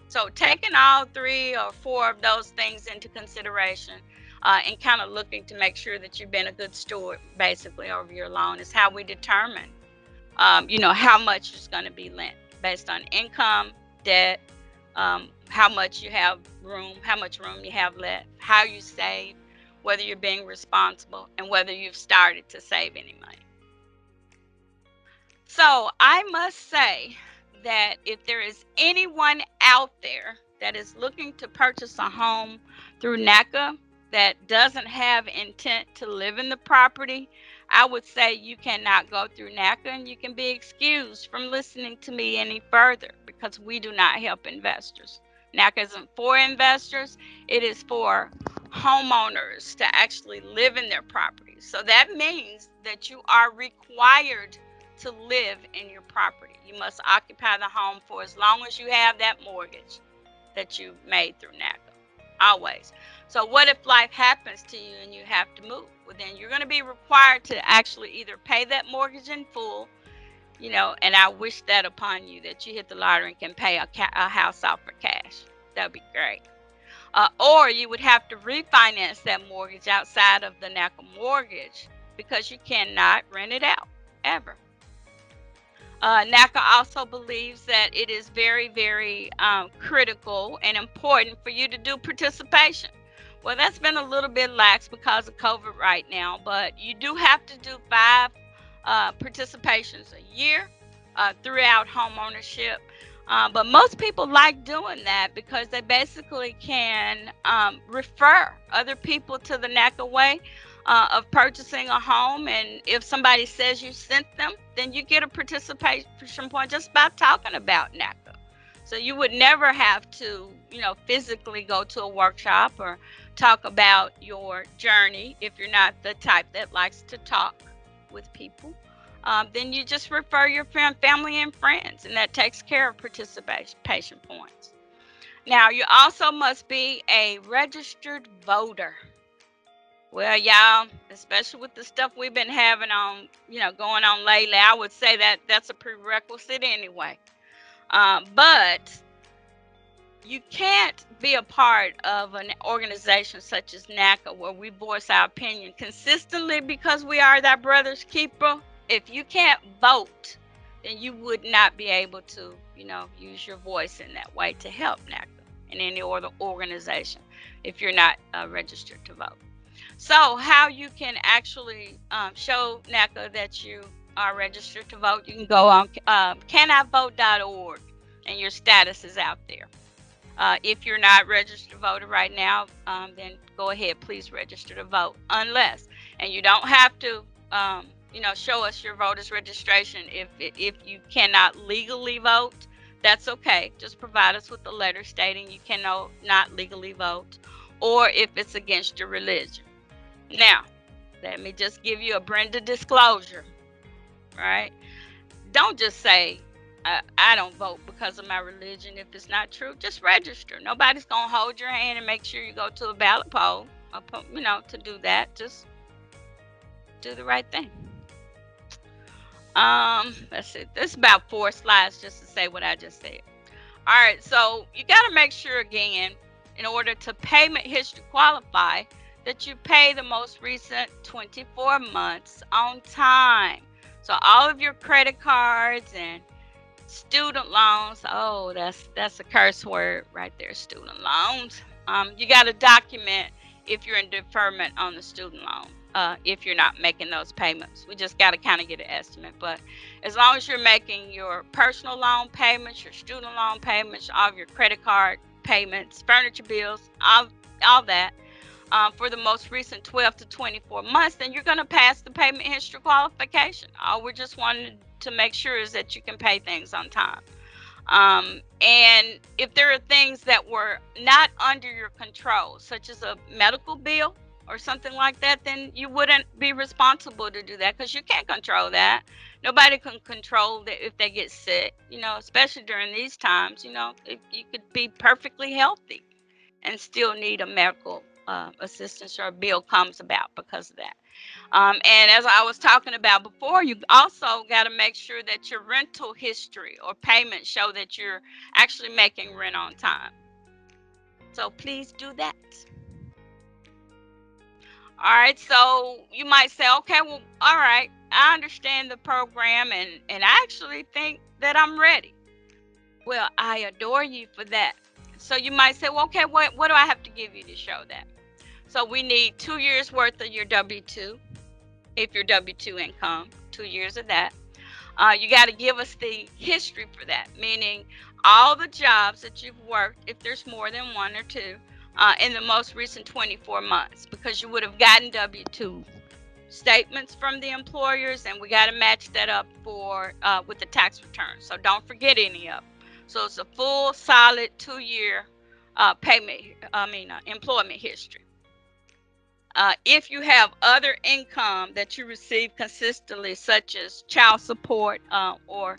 So taking all 3 or 4 of those things into consideration, and kind of looking to make sure that you've been a good steward basically over your loan. Is how we determine, how much is going to be lent based on income, debt, how much you have room, how much room you have left, how you save, whether you're being responsible, and whether you've started to save any money. So I must say that if there is anyone out there that is looking to purchase a home through NACA that doesn't have intent to live in the property, I would say you cannot go through NACA, and you can be excused from listening to me any further, because we do not help investors. NACA isn't for investors. It is for homeowners to actually live in their property. So that means that you are required to live in your property. You must occupy the home for as long as you have that mortgage that you made through NACA, always. So what if life happens to you and you have to move? Well, then you're going to be required to actually either pay that mortgage in full, and I wish that upon you, that you hit the lottery and can pay a house off for cash. That would be great. Or you would have to refinance that mortgage outside of the NACA mortgage, because you cannot rent it out ever. NACA also believes that it is very, very critical and important for you to do participation. Well, that's been a little bit lax because of COVID right now, but you do have to do 5 participations a year throughout home ownership. But most people like doing that because they basically can refer other people to the NACA way of purchasing a home. And if somebody says you sent them, then you get a participation point just by talking about NACA. So you would never have to, physically go to a workshop or talk about your journey if you're not the type that likes to talk with people. Then you just refer your family and friends, and that takes care of participation points. Now, you also must be a registered voter. Well, y'all, especially with the stuff we've been having on, going on lately, I would say that that's a prerequisite anyway. But you can't be a part of an organization such as NACA where we voice our opinion consistently because we are thy brother's keeper. If you can't vote, then you would not be able to, use your voice in that way to help NACA and any other organization if you're not registered to vote. So how you can actually show NACA that you are registered to vote, you can go on canivote.org, and your status is out there. If you're not registered to vote right now, then go ahead, please register to vote. Unless, and you don't have to, show us your voter's registration if you cannot legally vote. That's okay. Just provide us with a letter stating you cannot legally vote, or if it's against your religion. Now, let me just give you a Brenda disclosure, right? Don't just say, I don't vote because of my religion. If it's not true, just register. Nobody's going to hold your hand and make sure you go to a ballot poll, to do that. Just do the right thing. Let's see. This is about 4 slides just to say what I just said. All right, so you got to make sure, again, in order to payment history qualify, that you pay the most recent 24 months on time. So all of your credit cards and student loans, oh, that's a curse word right there, student loans. You got to document if you're in deferment on the student loan, if you're not making those payments. We just got to kind of get an estimate. But as long as you're making your personal loan payments, your student loan payments, all of your credit card payments, furniture bills, all that, for the most recent 12 to 24 months, then you're going to pass the payment history qualification. All we're just wanting to make sure is that you can pay things on time. And if there are things that were not under your control, such as a medical bill or something like that, then you wouldn't be responsible to do that because you can't control that. Nobody can control that if they get sick, especially during these times. If you could be perfectly healthy and still need a medical assistance or a bill comes about because of that. And as I was talking about before, you also got to make sure that your rental history or payments show that you're actually making rent on time. So please do that. All right, so you might say, okay, well, all right, I understand the program, and I actually think that I'm ready. Well, I adore you for that. So you might say, well, okay, what do I have to give you to show that? So we need 2 years worth of your W-2, if your W-2 income, 2 years of that. You got to give us the history for that, meaning all the jobs that you've worked, if there's more than one or two, in the most recent 24 months, because you would have gotten W-2 statements from the employers, and we got to match that up for with the tax return. So don't forget any of them. So it's a full, solid 2-year employment history. If you have other income that you receive consistently, such as child support or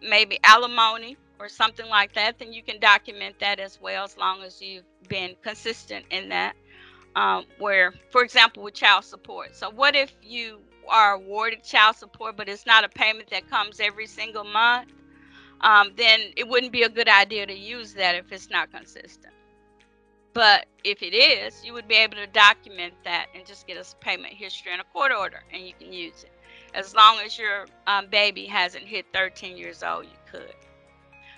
maybe alimony or something like that, then you can document that as well, as long as you've been consistent in that. Where, for example, with child support. So what if you are awarded child support, but it's not a payment that comes every single month? Then it wouldn't be a good idea to use that if it's not consistent. But if it is, you would be able to document that and just get us a payment history and a court order, and you can use it. As long as your baby hasn't hit 13 years old, you could.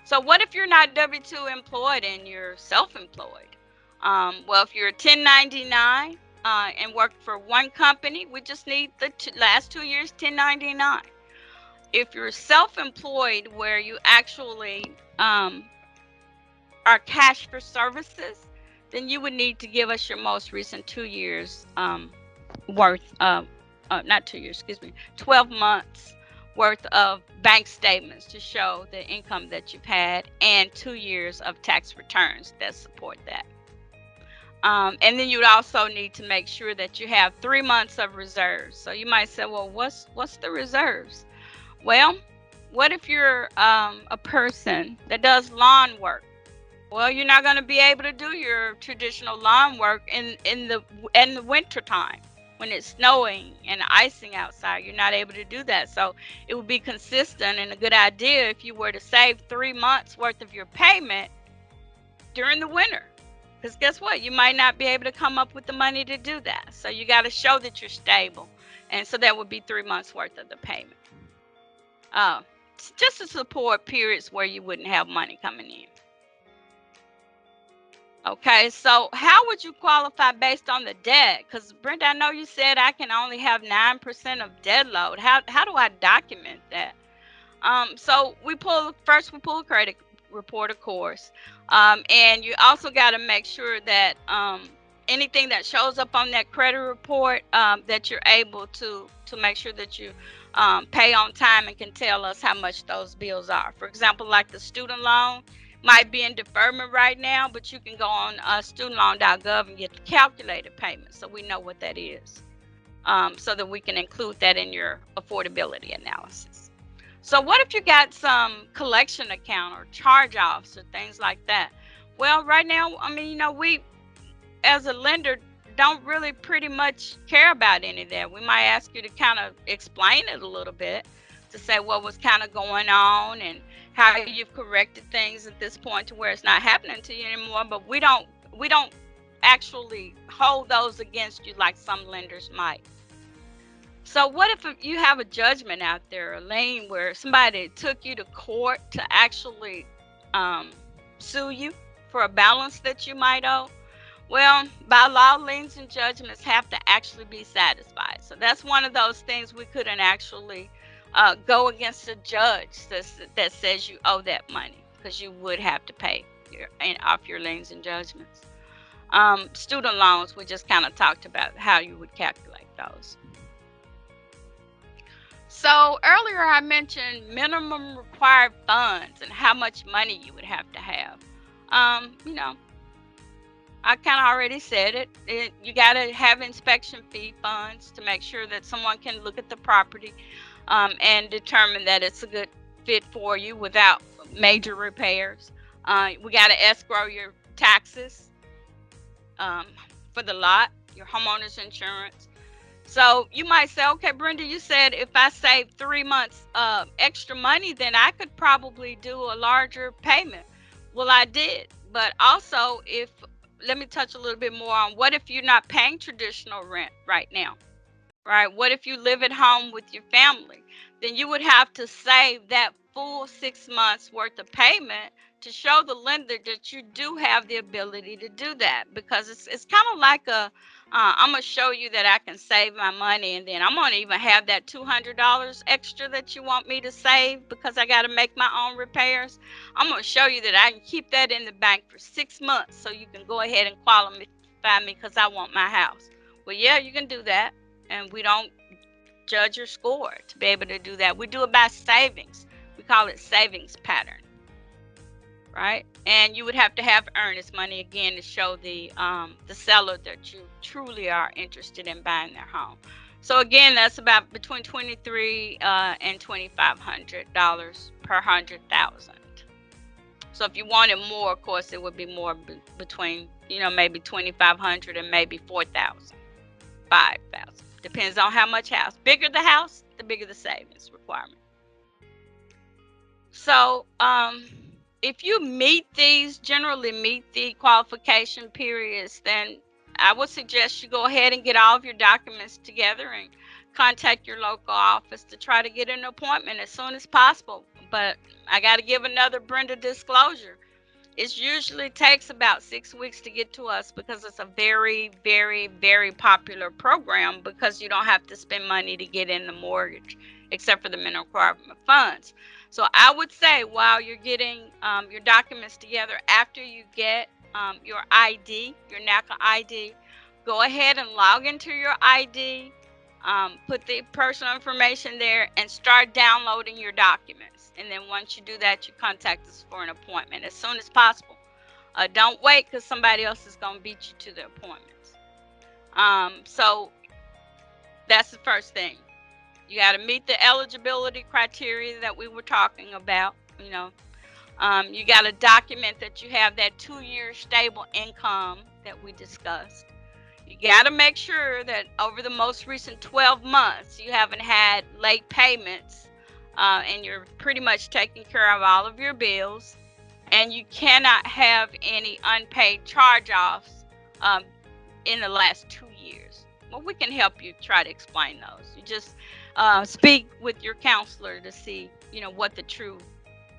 So what if you're not W-2 employed and you're self-employed? Well, if you're a 1099 and work for one company, we just need the last 2 years 1099. If you're self-employed, where you actually are cash for services, then you would need to give us your most recent 2 years worth of, not 2 years, 12 months worth of bank statements to show the income that you've had, and 2 years of tax returns that support that. And then you'd also need to make sure that you have 3 months of reserves. So you might say, well, what's the reserves? Well, what if you're a person that does lawn work? Well, you're not going to be able to do your traditional lawn work in the winter time when it's snowing and icing outside. You're not able to do that. So it would be consistent and a good idea if you were to save 3 months worth of your payment during the winter. Because guess what? You might not be able to come up with the money to do that. So you got to show that you're stable. And so that would be 3 months worth of the payment. Just to support periods where you wouldn't have money coming in. Okay, so how would you qualify based on the debt? Because Brenda, I know you said I can only have 9% of debt load. How do I document that? So we pull a credit report, of course, and you also got to make sure that anything that shows up on that credit report, that you're able to make sure that you pay on time and can tell us how much those bills are. For example, like the student loan might be in deferment right now, but you can go on studentloan.gov and get the calculated payment, so we know what that is, so that we can include that in your affordability analysis. So what if you got some collection account or charge-offs or things like that? Well, right now, I mean, we as a lender don't really pretty much care about any of that. We might ask you to kind of explain it a little bit, to say what was kind of going on and how you've corrected things at this point to where it's not happening to you anymore. But we don't actually hold those against you like some lenders might. So what if you have a judgment out there, a lien, where somebody took you to court to actually sue you for a balance that you might owe? Well, by law, liens and judgments have to actually be satisfied. So that's one of those things we couldn't actually go against a judge that says you owe that money, because you would have to pay off your liens and judgments. Student loans, we just kind of talked about how you would calculate those. So earlier I mentioned minimum required funds and how much money you would have to have. I kind of already said it. You got to have inspection fee funds to make sure that someone can look at the property and determine that it's a good fit for you without major repairs. We got to escrow your taxes for the lot, your homeowner's insurance. So you might say, okay, Brenda, you said if I save 3 months extra money, then I could probably do a larger payment. Well, I did. But also, if let me touch a little bit more on what if you're not paying traditional rent right now, right? What if you live at home with your family? Then you would have to save that full 6 months worth of payment to show the lender that you do have the ability to do that, because it's kind of like I'm gonna show you that I can save my money, and then I'm gonna even have that $200 extra that you want me to save because I got to make my own repairs. I'm gonna show you that I can keep that in the bank for 6 months so you can go ahead and qualify me because I want my house. Well, yeah, you can do that, and we don't judge your score to be able to do that. We do it by savings. We call it savings pattern, right? And you would have to have earnest money again to show the seller that you truly are interested in buying their home. So again, that's about between $2,300 and $2,500 per 100,000. So if you wanted more, of course, it would be more between, maybe 2,500 and maybe 4,000, 5,000. Depends on how much house. Bigger the house, the bigger the savings requirement. So if you generally meet the qualification periods, then I would suggest you go ahead and get all of your documents together and contact your local office to try to get an appointment as soon as possible. But I got to give another Brenda disclosure. It usually takes about 6 weeks to get to us because it's a very, very, very popular program, because you don't have to spend money to get in the mortgage except for the minimum requirement funds. So I would say while you're getting your documents together, after you get your ID, your NACA ID, go ahead and log into your ID, put the personal information there, and start downloading your documents. And then once you do that, you contact us for an appointment as soon as possible. Don't wait, because somebody else is going to beat you to the appointments. So that's the first thing. You got to meet the eligibility criteria that we were talking about. You got to document that you have that 2-year stable income that we discussed. You got to make sure that over the most recent 12 months, you haven't had late payments, and you're pretty much taking care of all of your bills. And you cannot have any unpaid charge-offs in the last 2 years. Well, we can help you try to explain those. You just speak with your counselor to see, what the true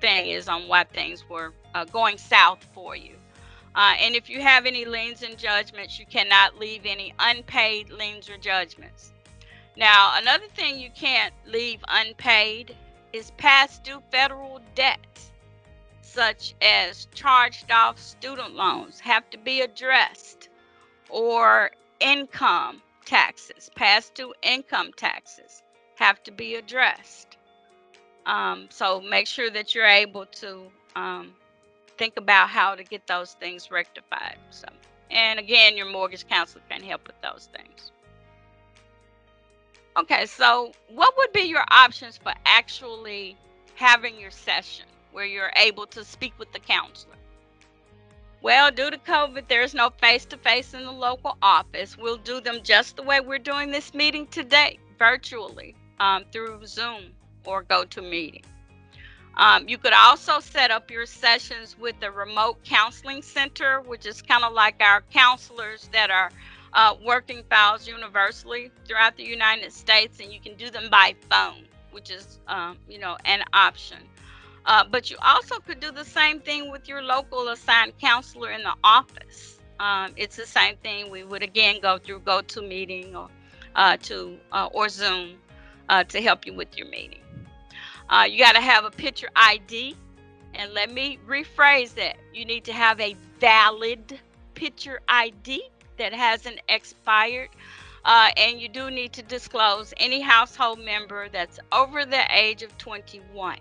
thing is on why things were going south for you. And if you have any liens and judgments, you cannot leave any unpaid liens or judgments. Now, another thing you can't leave unpaid is past due federal debt, such as charged off student loans have to be addressed, or income taxes, past due income taxes have to be addressed. So make sure that you're able to think about how to get those things rectified. So, and again, your mortgage counselor can help with those things. Okay, so what would be your options for actually having your session where you're able to speak with the counselor? Well, due to COVID, there's no face-to-face in the local office. We'll do them just the way we're doing this meeting today, virtually, through Zoom or GoToMeeting. You could also set up your sessions with the remote counseling center, which is kind of like our counselors that are working files universally throughout the United States, and you can do them by phone, which is, an option. But you also could do the same thing with your local assigned counselor in the office. It's the same thing. We would again go through GoToMeeting or Zoom to help you with your meeting. You got to have a picture ID, and let me rephrase that. You need to have a valid picture ID that hasn't expired, and you do need to disclose any household member that's over the age of 21.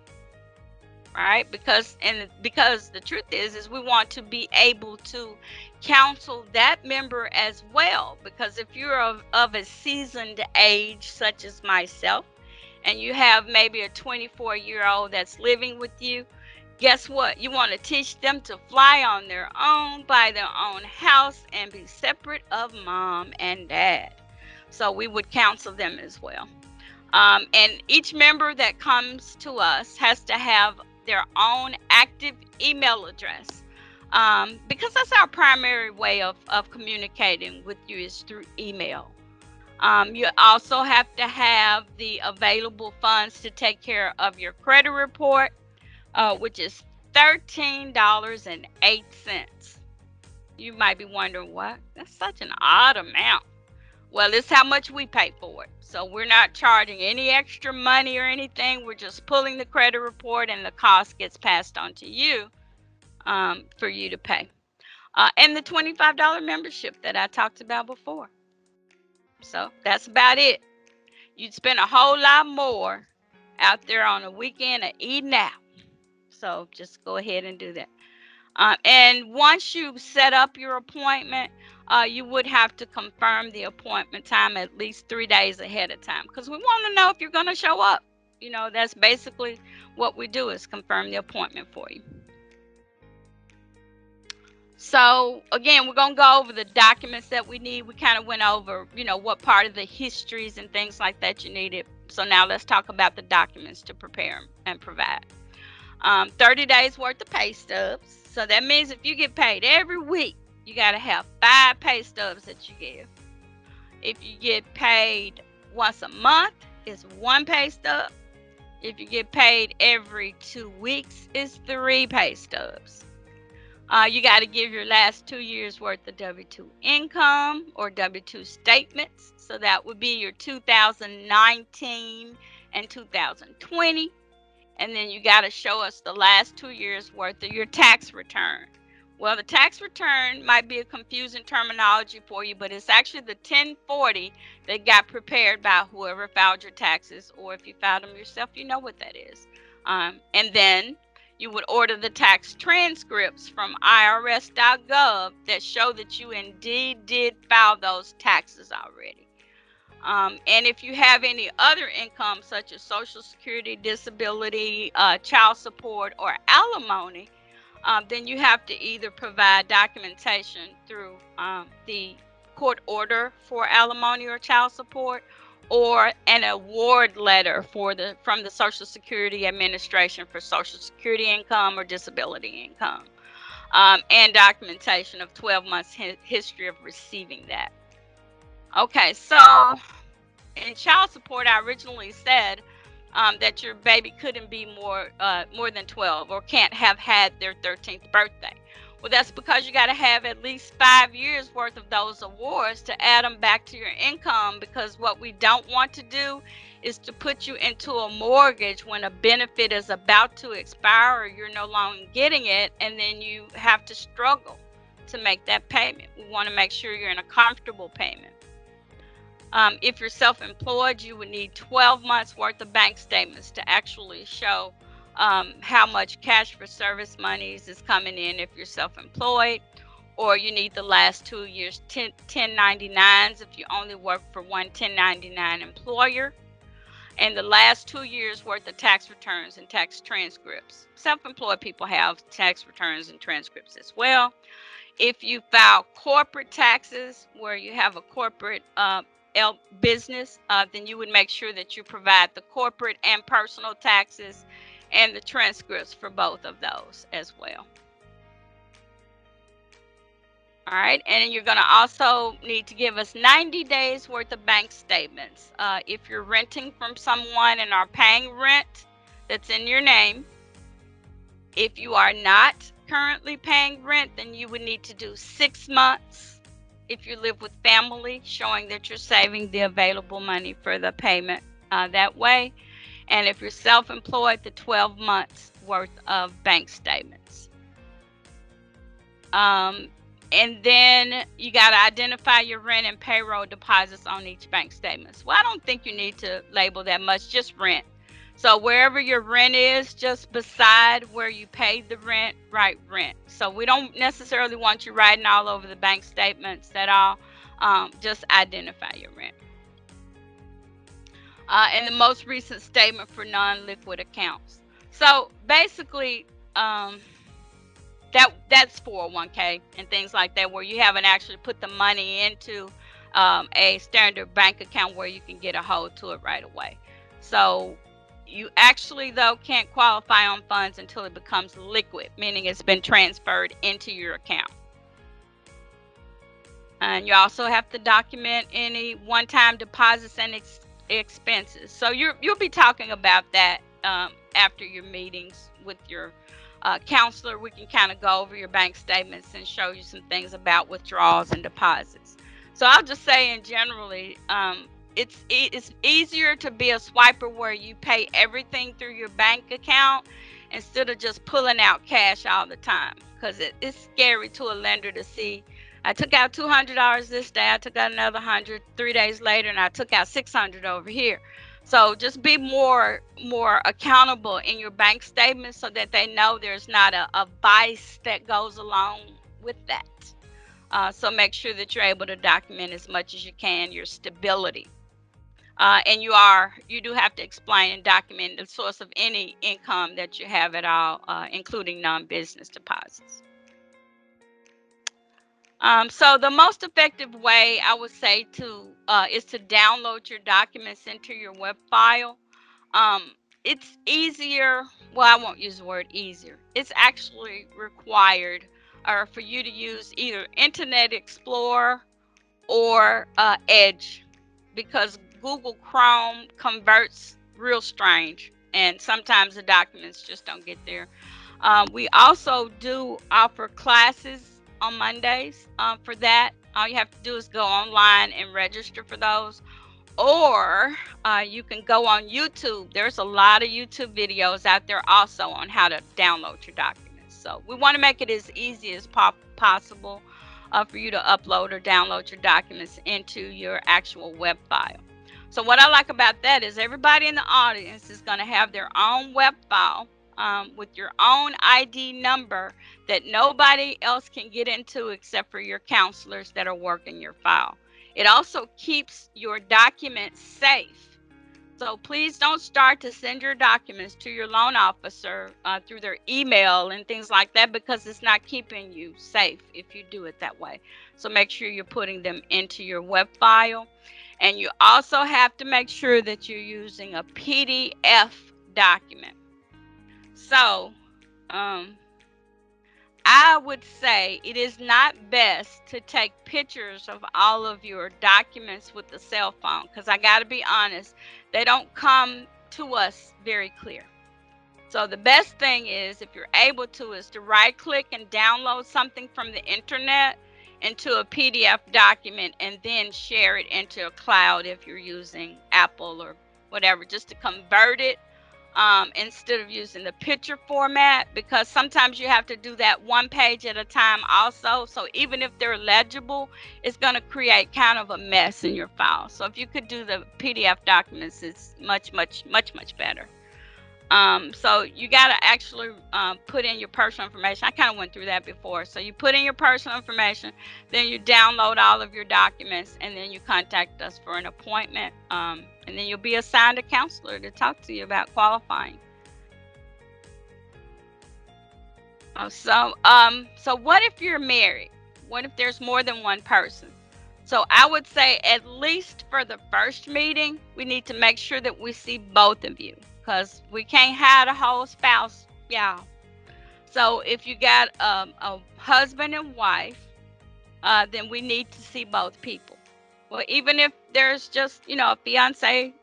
Right? Because the truth is we want to be able to counsel that member as well. Because if you're of a seasoned age, such as myself, and you have maybe a 24-year-old that's living with you, guess what? You want to teach them to fly on their own, buy their own house, and be separate of mom and dad. So we would counsel them as well. And each member that comes to us has to have their own active email address. because that's our primary way of communicating with you is through email. You also have to have the available funds to take care of your credit report, which is $13.08. You might be wondering, what? That's such an odd amount. Well, it's how much we pay for it. So we're not charging any extra money or anything. We're just pulling the credit report, and the cost gets passed on to you for you to pay. And the $25 membership that I talked about before. So that's about it. You'd spend a whole lot more out there on a weekend of eating out. So just go ahead and do that. And once you set up your appointment, you would have to confirm the appointment time at least 3 days ahead of time, because we want to know if you're going to show up. You know, that's basically what we do, is confirm the appointment for you. So again, we're going to go over the documents that we need. We kind of went over, you know, what part of the histories and things like that you needed. So now let's talk about the documents to prepare and provide. 30 days worth of pay stubs. So that means if you get paid every week, you got to have 5 pay stubs that you give. If you get paid once a month, it's 1 pay stub. If you get paid every 2 weeks, it's 3 pay stubs. You got to give your last 2 years worth of W-2 income or W-2 statements. So that would be your 2019 and 2020. And then you got to show us the last 2 years worth of your tax return. Well, the tax return might be a confusing terminology for you, but it's actually the 1040 that got prepared by whoever filed your taxes, or if you filed them yourself, you know what that is. And then you would order the tax transcripts from irs.gov that show that you indeed did file those taxes already. And if you have any other income, such as Social Security, disability, child support, or alimony, then you have to either provide documentation through the court order for alimony or child support, or an award letter from the Social Security Administration for Social Security income or disability income, and documentation of 12 months history of receiving that. Okay, so in child support, I originally said that your baby couldn't be more than 12 or can't have had their 13th birthday. Well, that's because you got to have at least 5 years worth of those awards to add them back to your income, because what we don't want to do is to put you into a mortgage when a benefit is about to expire or you're no longer getting it, and then you have to struggle to make that payment. We want to make sure you're in a comfortable payment. If you're self-employed, you would need 12 months worth of bank statements to actually show how much cash for service monies is coming in if you're self-employed, or you need the last 2 years 1099s if you only work for one 1099 employer, and the last 2 years worth of tax returns and tax transcripts. Self-employed people have tax returns and transcripts as well. If you file corporate taxes where you have a corporate business, then you would make sure that you provide the corporate and personal taxes and the transcripts for both of those as well. All right, and you're going to also need to give us 90 days worth of bank statements. If you're renting from someone and are paying rent that's in your name, if you are not currently paying rent, then you would need to do 6 months. If you live with family, showing that you're saving the available money for the payment that way. And if you're self-employed, the 12 months worth of bank statements. And then you got to identify your rent and payroll deposits on each bank statement. Well, I don't think you need to label that much, just rent. So wherever your rent is, just beside where you paid the rent, write rent. So we don't necessarily want you writing all over the bank statements at all. Just identify your rent. And the most recent statement for non-liquid accounts. So basically, that's 401k and things like that, where you haven't actually put the money into a standard bank account where you can get a hold to it right away. So You actually, though, can't qualify on funds until it becomes liquid, meaning it's been transferred into your account. And you also have to document any one-time deposits and expenses. So you'll be talking about that after your meetings with your counselor. We can kind of go over your bank statements and show you some things about withdrawals and deposits. So I'll just say in generally, it's easier to be a swiper where you pay everything through your bank account instead of just pulling out cash all the time, because it's scary to a lender to see, I took out $200 this day, I took out another 100 3 days later, and I took out 600 over here. So just be more accountable in your bank statements so that they know there's not a vice that goes along with that. So make sure that you're able to document as much as you can your stability. And you do have to explain and document the source of any income that you have at all, including non-business deposits. So the most effective way I would say is to download your documents into your web file. It's easier. Well, I won't use the word easier. It's actually required for you to use either Internet Explorer or Edge, because Google Chrome converts real strange, and sometimes the documents just don't get there. We also do offer classes on Mondays for that. All you have to do is go online and register for those, or you can go on YouTube. There's a lot of YouTube videos out there also on how to download your documents. So we want to make it as easy as possible for you to upload or download your documents into your actual web file. So what I like about that is everybody in the audience is going to have their own web file with your own ID number that nobody else can get into except for your counselors that are working your file. It also keeps your documents safe. So please don't start to send your documents to your loan officer through their email and things like that, because it's not keeping you safe if you do it that way. So make sure you're putting them into your web file. And you also have to make sure that you're using a PDF document. So I would say it is not best to take pictures of all of your documents with the cell phone, because I got to be honest, they don't come to us very clear. So the best thing is, if you're able to, is to right click and download something from the internet into a PDF document and then share it into a cloud if you're using Apple or whatever, just to convert it instead of using the picture format, because sometimes you have to do that one page at a time also. So even if they're legible, it's going to create kind of a mess in your file. So if you could do the PDF documents, it's much better. So you got to actually put in your personal information. I kind of went through that before. So you put in your personal information, then you download all of your documents, and then you contact us for an appointment. And then you'll be assigned a counselor to talk to you about qualifying. So what if you're married? What if there's more than one person? So I would say, at least for the first meeting, we need to make sure that we see both of you, because we can't hide a whole spouse, y'all. So if you got a husband and wife, then we need to see both people. Well, even if there's just, a fiance,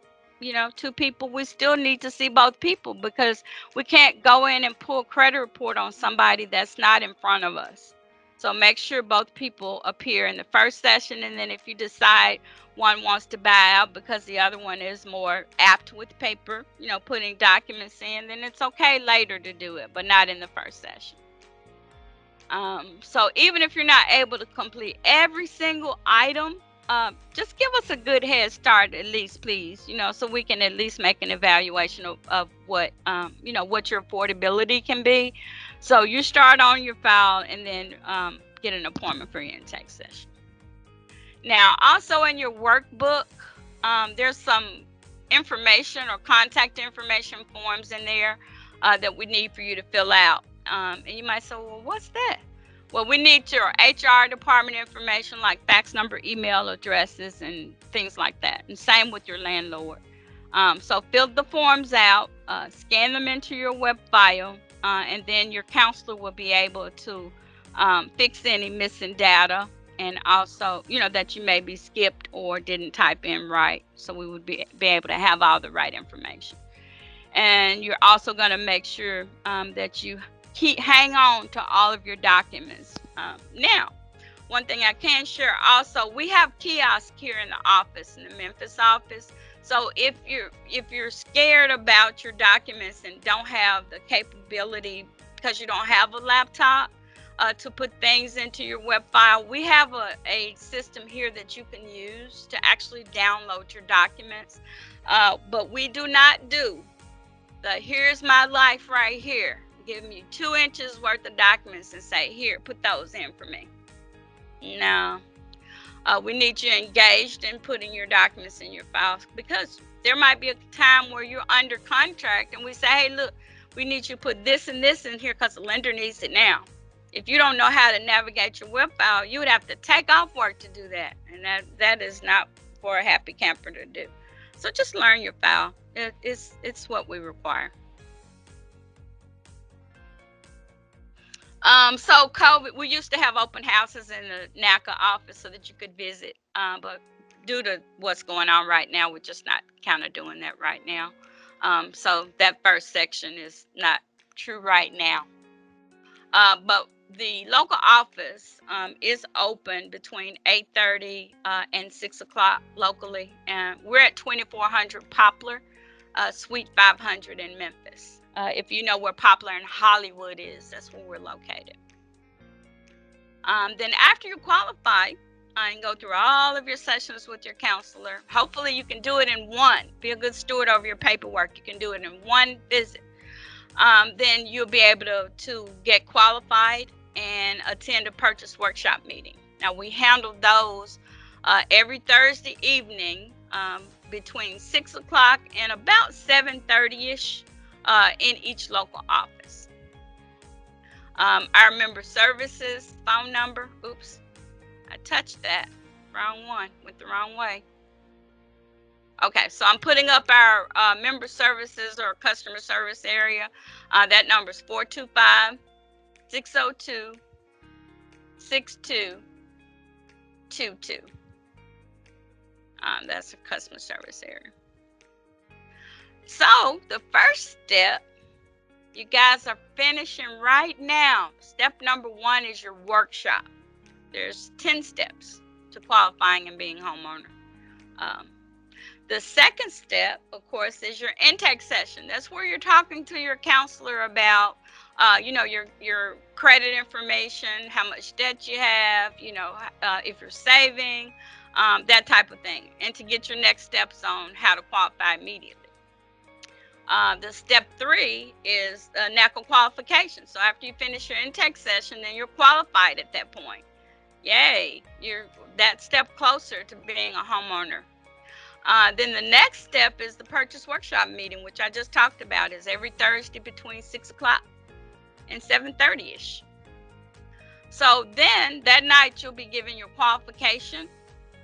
two people, we still need to see both people, because we can't go in and pull credit report on somebody that's not in front of us. So make sure both people appear in the first session, and then if you decide one wants to buy out because the other one is more apt with paper, putting documents in, then it's okay later to do it, but not in the first session. So even if you're not able to complete every single item, just give us a good head start at least, please, so we can at least make an evaluation of what, what your affordability can be. So you start on your file and then get an appointment for your intake session. Now, also in your workbook, there's some information or contact information forms in there that we need for you to fill out. And you might say, well, what's that? Well, we need your HR department information, like fax number, email addresses, and things like that. And same with your landlord. So fill the forms out, scan them into your web file, and then your counselor will be able to fix any missing data, and also, that you may be skipped or didn't type in right. So we would be able to have all the right information. And you're also going to make sure that you hang on to all of your documents. Now, one thing I can share also, we have kiosks here in the office, in the Memphis office. So if you're scared about your documents and don't have the capability because you don't have a laptop to put things into your web file, we have a system here that you can use to actually download your documents. But we do not do the here's my life right here. Give me 2 inches worth of documents and say, here, put those in for me. No. We need you engaged in putting your documents in your files, because there might be a time where you're under contract and we say, hey, look, we need you to put this and this in here because the lender needs it now. If you don't know how to navigate your web file, you would have to take off work to do that. And that is not for a happy camper to do. So just learn your file. It's what we require. So COVID, we used to have open houses in the NACA office so that you could visit, but due to what's going on right now, we're just not kind of doing that right now. So that first section is not true right now. But the local office is open between 8:30 and 6 o'clock locally, and we're at 2400 Poplar, Suite 500 in Memphis. If you know where Poplar and Hollywood is, that's where we're located. Then after you qualify and go through all of your sessions with your counselor, hopefully you can do it in one. Be a good steward over your paperwork. You can do it in one visit. Then you'll be able to get qualified and attend a purchase workshop meeting. Now, we handle those every Thursday evening between 6 o'clock and about 7:30-ish in each local office. Our member services phone number, oops, I touched that, wrong one, went the wrong way. Okay, so I'm putting up our member services or customer service area. That number is 425-602-6222. That's a customer service area. So the first step, you guys are finishing right now. Step number 1 is your workshop. There's 10 steps to qualifying and being homeowner. The second step, of course, is your intake session. That's where you're talking to your counselor about, your credit information, how much debt you have, if you're saving, that type of thing, and to get your next steps on how to qualify immediately. The step 3 is NACA qualification. So after you finish your intake session, then you're qualified at that point. Yay, you're that step closer to being a homeowner. Then the next step is the purchase workshop meeting, which I just talked about, is every Thursday between 6 o'clock and 7:30-ish. So then that night you'll be given your qualification,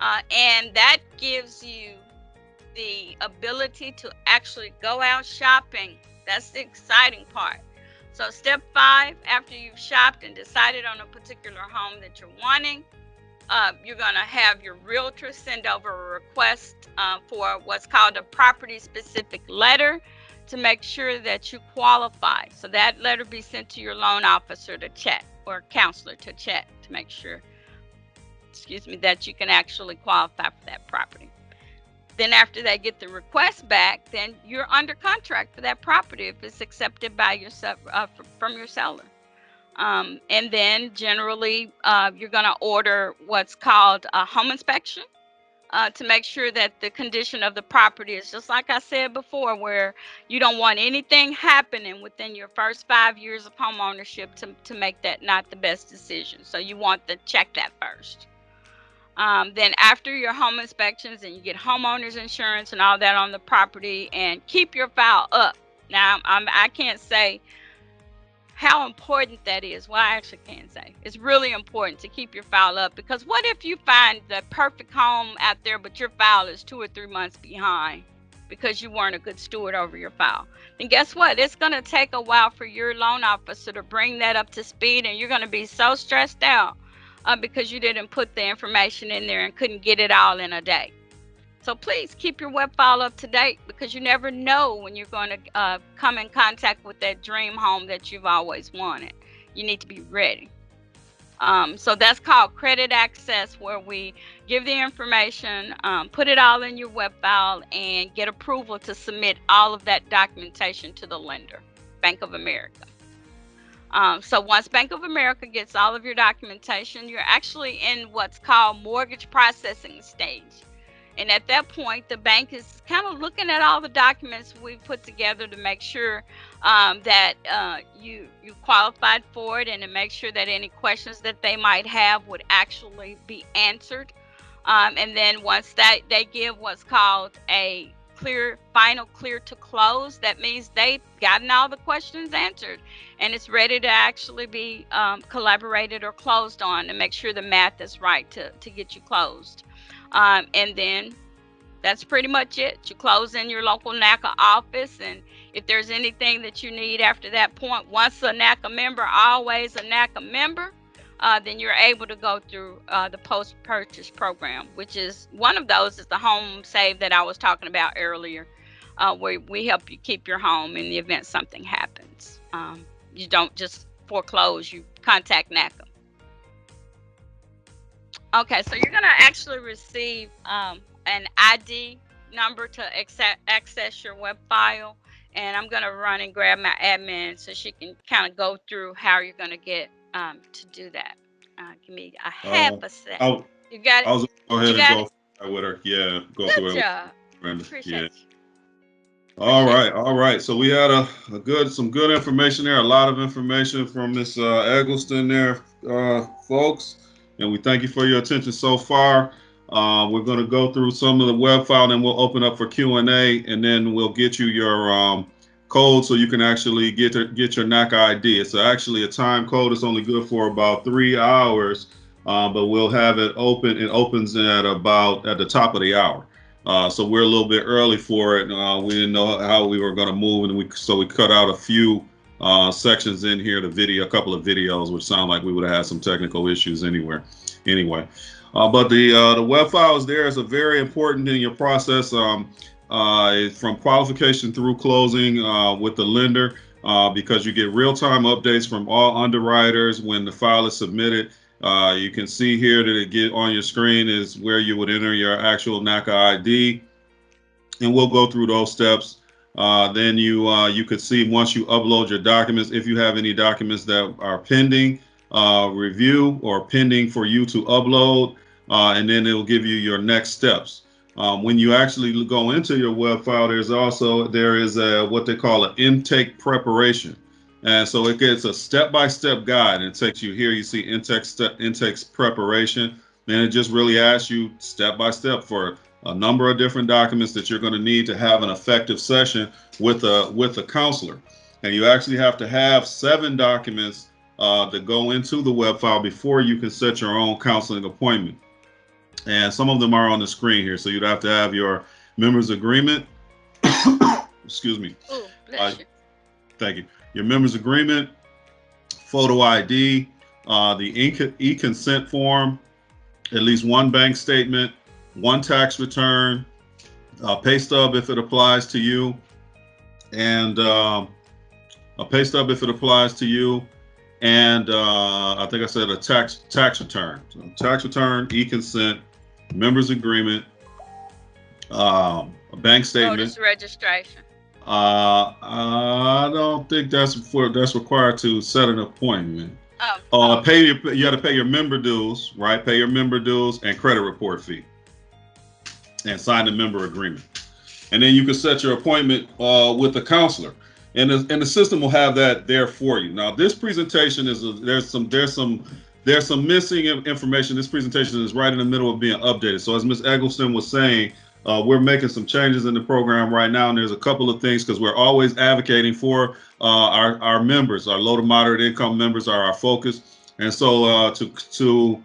and that gives you the ability to actually go out shopping. That's the exciting part. So step 5, after you've shopped and decided on a particular home that you're wanting, you're going to have your realtor send over a request for what's called a property specific letter to make sure that you qualify. So that letter be sent to your loan officer to check, or counselor to check, to make sure, that you can actually qualify for that property. Then after they get the request back, then you're under contract for that property if it's accepted by yourself from your seller. And then generally you're going to order what's called a home inspection to make sure that the condition of the property is just like I said before, where you don't want anything happening within your first 5 years of home ownership to make that not the best decision. So you want to check that first. Then after your home inspections, and you get homeowners insurance and all that on the property, and keep your file up. Now, I can't say how important that is. Well, I actually can say it's really important to keep your file up, because what if you find the perfect home out there, but your file is 2 or 3 months behind because you weren't a good steward over your file. And guess what? It's going to take a while for your loan officer to bring that up to speed, and you're going to be so stressed out because you didn't put the information in there and couldn't get it all in a day. So please keep your web file up to date, because you never know when you're going to come in contact with that dream home that you've always wanted. You need to be ready. So that's called credit access, where we give the information, put it all in your web file, and get approval to submit all of that documentation to the lender, Bank of America. So once Bank of America gets all of your documentation, you're actually in what's called mortgage processing stage. And at that point, the bank is kind of looking at all the documents we've put together to make sure that you qualified for it, and to make sure that any questions that they might have would actually be answered. And then once they give what's called a final clear to close, that means they've gotten all the questions answered, and it's ready to actually be collaborated or closed on, to make sure the math is right to get you closed. And then that's pretty much it. You close in your local NACA office, and if there's anything that you need after that point, once a NACA member, always a NACA member, then you're able to go through the post-purchase program, which is one of those is the home save that I was talking about earlier, where we help you keep your home in the event something happens. You don't just foreclose, you contact NACA. Okay, so you're going to actually receive an ID number to access your web file. And I'm going to run and grab my admin so she can kind of go through how you're going to get to do that. Give me a half a second. You got it? I was going to go ahead and go with her. Yeah, go through it. Good job. Brenda. Appreciate you. All right. So we had some good information there, a lot of information from Miss Eggleston there, folks. And we thank you for your attention so far. We're going to go through some of the web file, and we'll open up for Q&A, and then we'll get you your code so you can actually get your NACA ID. It's actually a time code. It's only good for about 3 hours, but we'll have it open. It opens at the top of the hour. So we're a little bit early for it. We didn't know how we were going to move, and so we cut out a few sections in here, a couple of videos, which sound like we would have had some technical issues anyway. But the web file is there. It's a very important in your process from qualification through closing with the lender, because you get real-time updates from all underwriters when the file is submitted. You can see here that it get on your screen is where you would enter your actual NACA ID, and we'll go through those steps. Then you could see once you upload your documents, if you have any documents that are pending review or pending for you to upload, and then it will give you your next steps. When you actually go into your web file, there is what they call an intake preparation. And so it gets a step-by-step guide, and it takes you here. You see intakes preparation. Then it just really asks you step-by-step for a number of different documents that you're going to need to have an effective session with a counselor. And you actually have to have 7 documents that go into the web file before you can set your own counseling appointment. And some of them are on the screen here. So you'd have to have your members agreement. Excuse me. Ooh, bless you. Thank you. Your members agreement, photo ID, the e-consent form, at least one bank statement, one tax return, pay stub if it applies to you, and a pay stub if it applies to you, and I think I said a tax return. So tax return, e-consent, members agreement, a bank statement. Notice registration. I don't think that's required to set an appointment. Oh. You got to pay your member dues, right? Pay your member dues and credit report fee, and sign the member agreement. And then you can set your appointment with the counselor, and the system will have that there for you. Now, this presentation there's some missing information. This presentation is right in the middle of being updated. So as Ms. Eggleston was saying, we're making some changes in the program right now, and there's a couple of things because we're always advocating for our members. Our low to moderate income members are our focus, and so to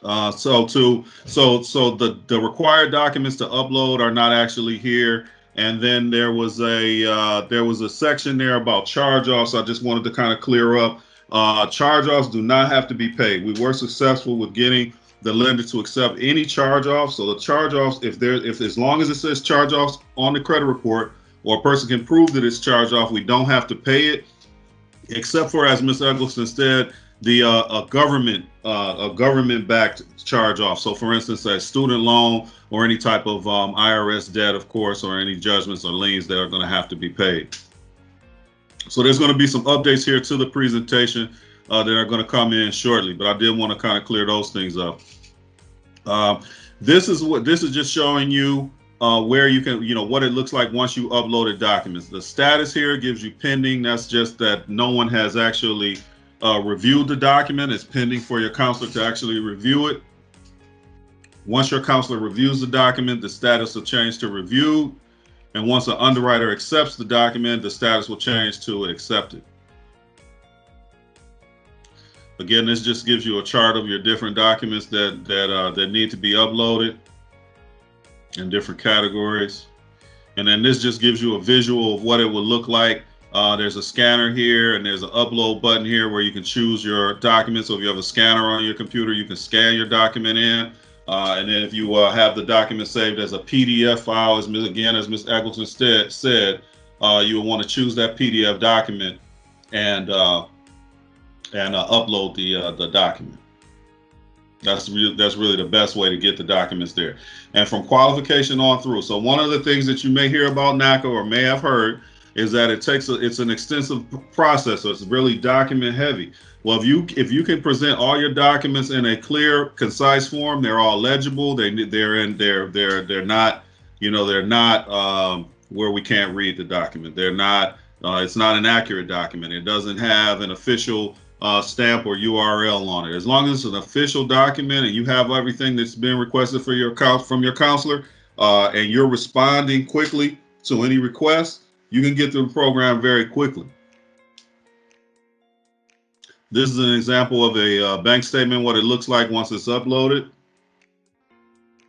So the required documents to upload are not actually here. And then there was a section there about charge-offs. I just wanted to kind of clear up. Charge-offs do not have to be paid. We were successful with getting the lender to accept any charge-offs. So the charge-offs, if as long as it says charge-offs on the credit report, or a person can prove that it's charge-off, we don't have to pay it, except for, as Ms. Eggleston said, the a government-backed charge-off. So, for instance, a student loan or any type of IRS debt, of course, or any judgments or liens that are going to have to be paid. So there's going to be some updates here to the presentation that are going to come in shortly, but I did want to kind of clear those things up. This is just showing you where you can, what it looks like once you uploaded documents. The status here gives you pending. That's just that no one has actually reviewed the document. It's pending for your counselor to actually review it. Once your counselor reviews the document, the status will change to reviewed. And once an underwriter accepts the document, the status will change to accepted. Again, this just gives you a chart of your different documents that need to be uploaded in different categories. And then this just gives you a visual of what it would look like. There's a scanner here, and there's an upload button here where you can choose your documents. So if you have a scanner on your computer, you can scan your document in. And then if you have the document saved as a PDF file, as Ms. Eggleston said, you will want to choose that PDF document and upload the document. That's really the best way to get the documents there. And from qualification on through. So one of the things that you may hear about NACA or may have heard is that it's an extensive process. So it's really document heavy. Well, if you can present all your documents in a clear, concise form, they're all legible. They're not where we can't read the document. They're not. It's not an accurate document. It doesn't have an official stamp or URL on it. As long as it's an official document and you have everything that's been requested from your counselor, and you're responding quickly to any requests, you can get through the program very quickly. This is an example of a bank statement, what it looks like once it's uploaded.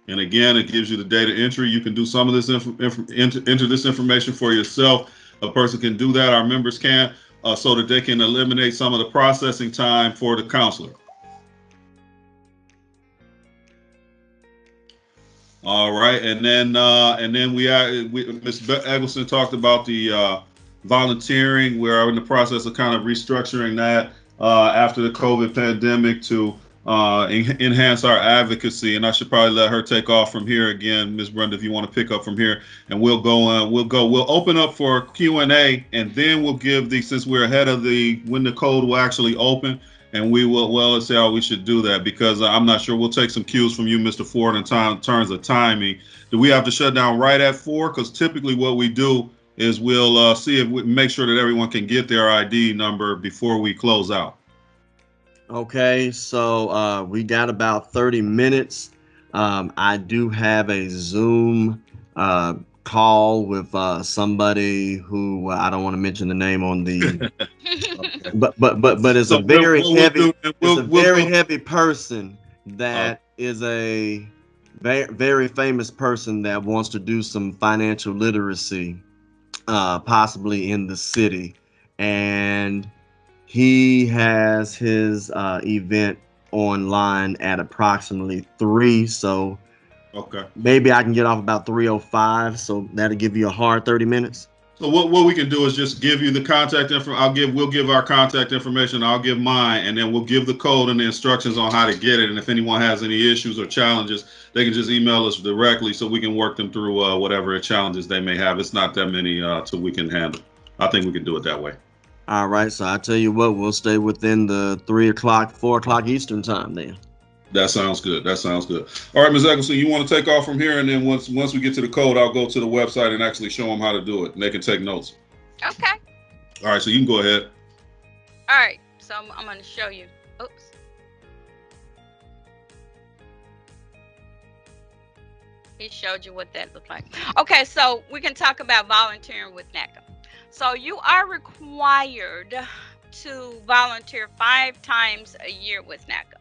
And again, it gives you the data entry. You can do some of this, enter this information for yourself. A person can do that, our members can, so that they can eliminate some of the processing time for the counselor. All right, and then Ms. Eggleston talked about the volunteering. We're in the process of kind of restructuring that after the COVID pandemic to enhance our advocacy. And I should probably let her take off from here again, Ms. Brenda, if you want to pick up from here. And we'll open up for Q&A, and then we'll give since we're ahead of when the code will actually open. And we will, let's see how we should do that, because I'm not sure. We'll take some cues from you, Mr. Ford, in terms of timing. Do we have to shut down right at 4? Because typically what we do is we'll see if we make sure that everyone can get their ID number before we close out. Okay, so we got about 30 minutes. I do have a Zoom call with somebody who I don't want to mention the name on the but it's a very heavy person that is a very famous person that wants to do some financial literacy possibly in the city, and he has his event online at approximately 3. So okay, maybe I can get off about 3:05. So that'll give you a hard 30 minutes. So what we can do is just give you the contact info. We'll give our contact information. I'll give mine, and then we'll give the code and the instructions on how to get it. And if anyone has any issues or challenges, they can just email us directly so we can work them through whatever challenges they may have. It's not that many so we can handle. I think we can do it that way. All right. So I tell you what, we'll stay within the 3 o'clock, 4 o'clock Eastern time then. That sounds good. That sounds good. All right, Ms. Eggleston, you want to take off from here, and then once we get to the code, I'll go to the website and actually show them how to do it, and they can take notes. Okay. All right, so you can go ahead. All right, so I'm going to show you. Oops. He showed you what that looked like. Okay, so we can talk about volunteering with NACA. So you are required to volunteer 5 times a year with NACA.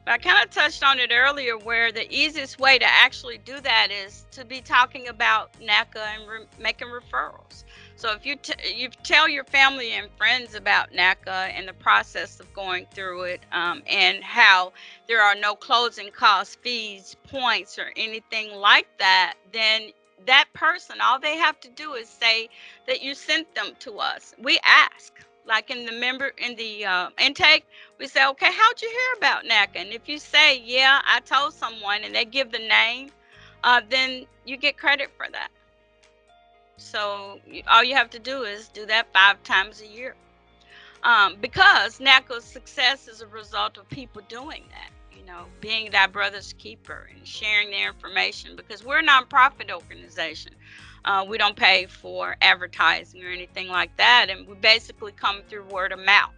I kind of touched on it earlier, where the easiest way to actually do that is to be talking about NACA and making referrals. So if you tell your family and friends about NACA and the process of going through it, and how there are no closing costs, fees, points, or anything like that, then that person, all they have to do is say that you sent them to us. We ask, like in the intake, we say, okay, how'd you hear about NACA? And if you say, yeah, I told someone, and they give the name, then you get credit for that. So all you have to do is do that 5 times a year. Because NACA's success is a result of people doing that, being thy brother's keeper and sharing their information, because we're a nonprofit organization. We don't pay for advertising or anything like that. And we basically come through word of mouth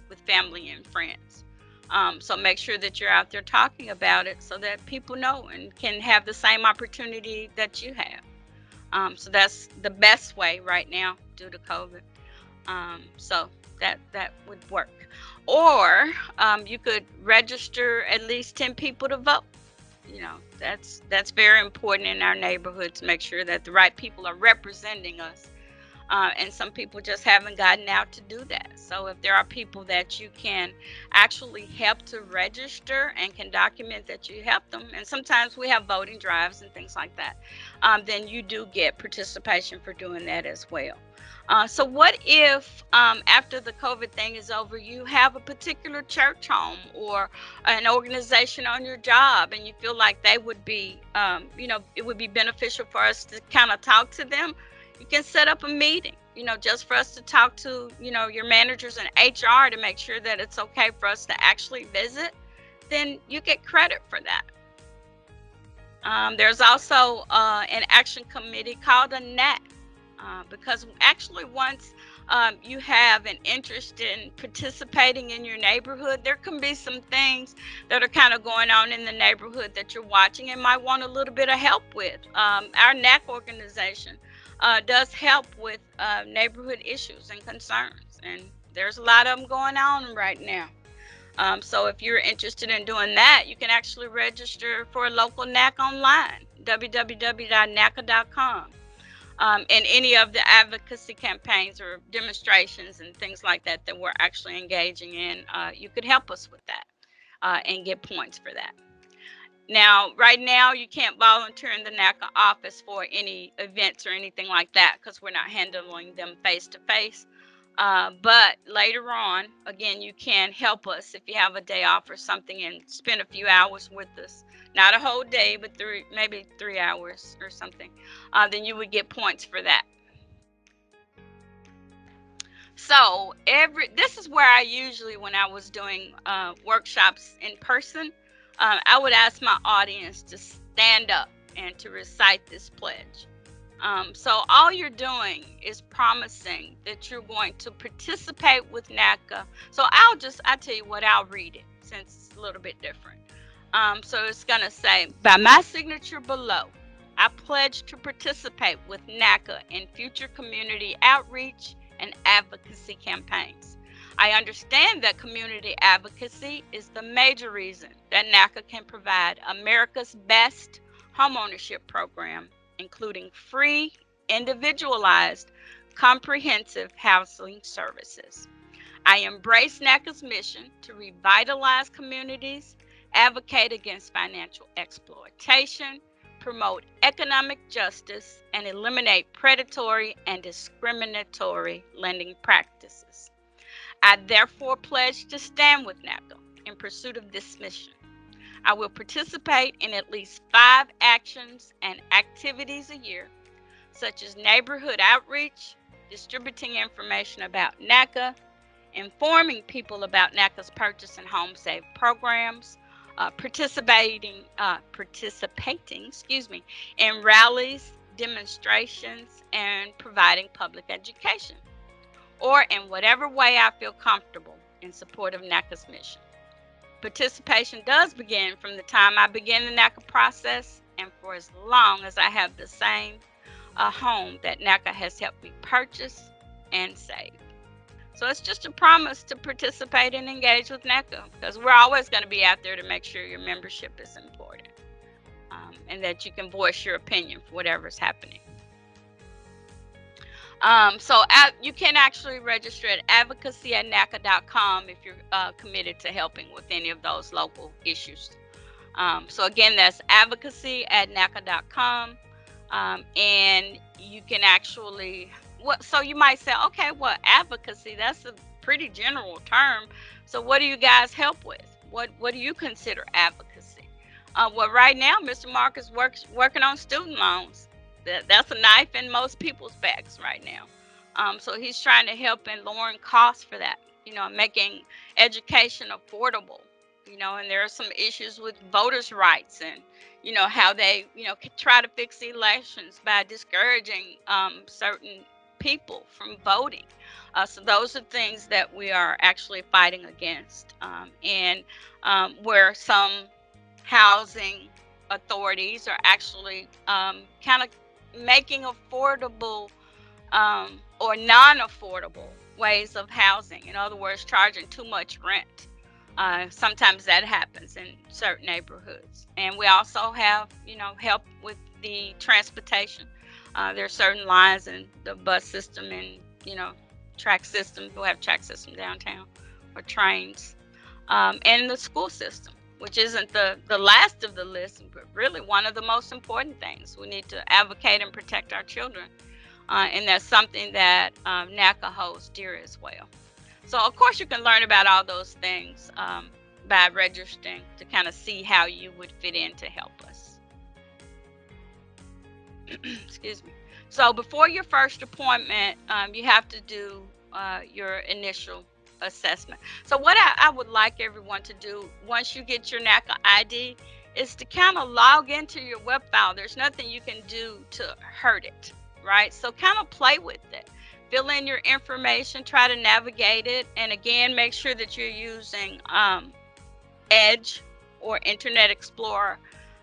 with family and friends. So make sure that you're out there talking about it so that people know and can have the same opportunity that you have. So that's the best way right now due to COVID. So that would work. Or you could register at least 10 people to vote. That's very important in our neighborhood, to make sure that the right people are representing us. And some people just haven't gotten out to do that. So if there are people that you can actually help to register and can document that you help them, and sometimes we have voting drives and things like that, then you do get participation for doing that as well. So what if after the COVID thing is over, you have a particular church home or an organization on your job, and you feel like they would be, it would be beneficial for us to kind of talk to them? You can set up a meeting, just for us to talk to, your managers and HR to make sure that it's okay for us to actually visit. Then you get credit for that. There's also an action committee called a NAC. Because actually once you have an interest in participating in your neighborhood, there can be some things that are kind of going on in the neighborhood that you're watching and might want a little bit of help with. Our NAC organization does help with neighborhood issues and concerns, and there's a lot of them going on right now. So if you're interested in doing that, you can actually register for a local NAC online, www.naca.com. And any of the advocacy campaigns or demonstrations and things like that that we're actually engaging in, you could help us with that and get points for that. Now, right now, you can't volunteer in the NACA office for any events or anything like that because we're not handling them face to face. But later on, again, you can help us if you have a day off or something and spend a few hours with us. Not a whole day, but maybe 3 hours or something. Then you would get points for that. So this is where I usually, when I was doing workshops in person, I would ask my audience to stand up and to recite this pledge. So all you're doing is promising that you're going to participate with NACA. So I'll tell you what, I'll read it since it's a little bit different. So it's going to say, by my signature below, I pledge to participate with NACA in future community outreach and advocacy campaigns. I understand that community advocacy is the major reason that NACA can provide America's best homeownership program, including free, individualized, comprehensive housing services. I embrace NACA's mission to revitalize communities, advocate against financial exploitation, promote economic justice, and eliminate predatory and discriminatory lending practices. I therefore pledge to stand with NACA in pursuit of this mission. I will participate in at least 5 actions and activities a year, such as neighborhood outreach, distributing information about NACA, informing people about NACA's Purchase and Home Save programs, participating in rallies, demonstrations, and providing public education, or in whatever way I feel comfortable in support of NACA's mission. Participation does begin from the time I begin the NACA process and for as long as I have the same home that NACA has helped me purchase and save. So it's just a promise to participate and engage with NACA, because we're always going to be out there to make sure your membership is important, and that you can voice your opinion for whatever's happening. You can actually register at advocacy@naca.com if you're committed to helping with any of those local issues. So again, that's advocacy@naca.com. And you can actually, so you might say, okay, well, advocacy, that's a pretty general term. So what do you guys help with? What do you consider advocacy? Well, right now, Mr. Marcus working on student loans. That's a knife in most people's backs right now. So he's trying to help in lowering costs for that, making education affordable, and there are some issues with voters' rights and, how they, try to fix elections by discouraging certain people from voting. So those are things that we are actually fighting against, and where some housing authorities are actually kind of making affordable or non-affordable ways of housing. In other words, charging too much rent. Sometimes that happens in certain neighborhoods. And we also have, help with the transportation. There are certain lines in the bus system and, track system. We'll have track system downtown, or trains, and the school system, which isn't the last of the list, but really one of the most important things. We need to advocate and protect our children. And that's something that NACA holds dear as well. So, of course, you can learn about all those things by registering to kind of see how you would fit in to help us. Excuse me. So before your first appointment, you have to do your initial assessment. So what I would like everyone to do once you get your NACA ID is to kind of log into your web file. There's nothing you can do to hurt it, right? So kind of play with it. Fill in your information, try to navigate it, and again, make sure that you're using Edge or Internet Explorer.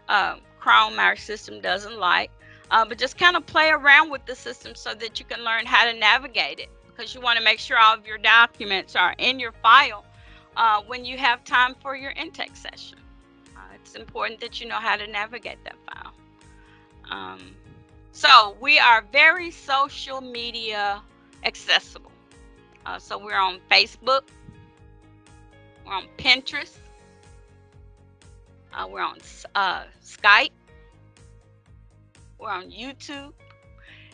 Chrome, our system doesn't like, but just kind of play around with the system so that you can learn how to navigate it, because you want to make sure all of your documents are in your file when you have time for your intake session. It's important that you know how to navigate that file. So we are very social media accessible. So we're on Facebook, we're on Pinterest, we're on Skype, we're on YouTube.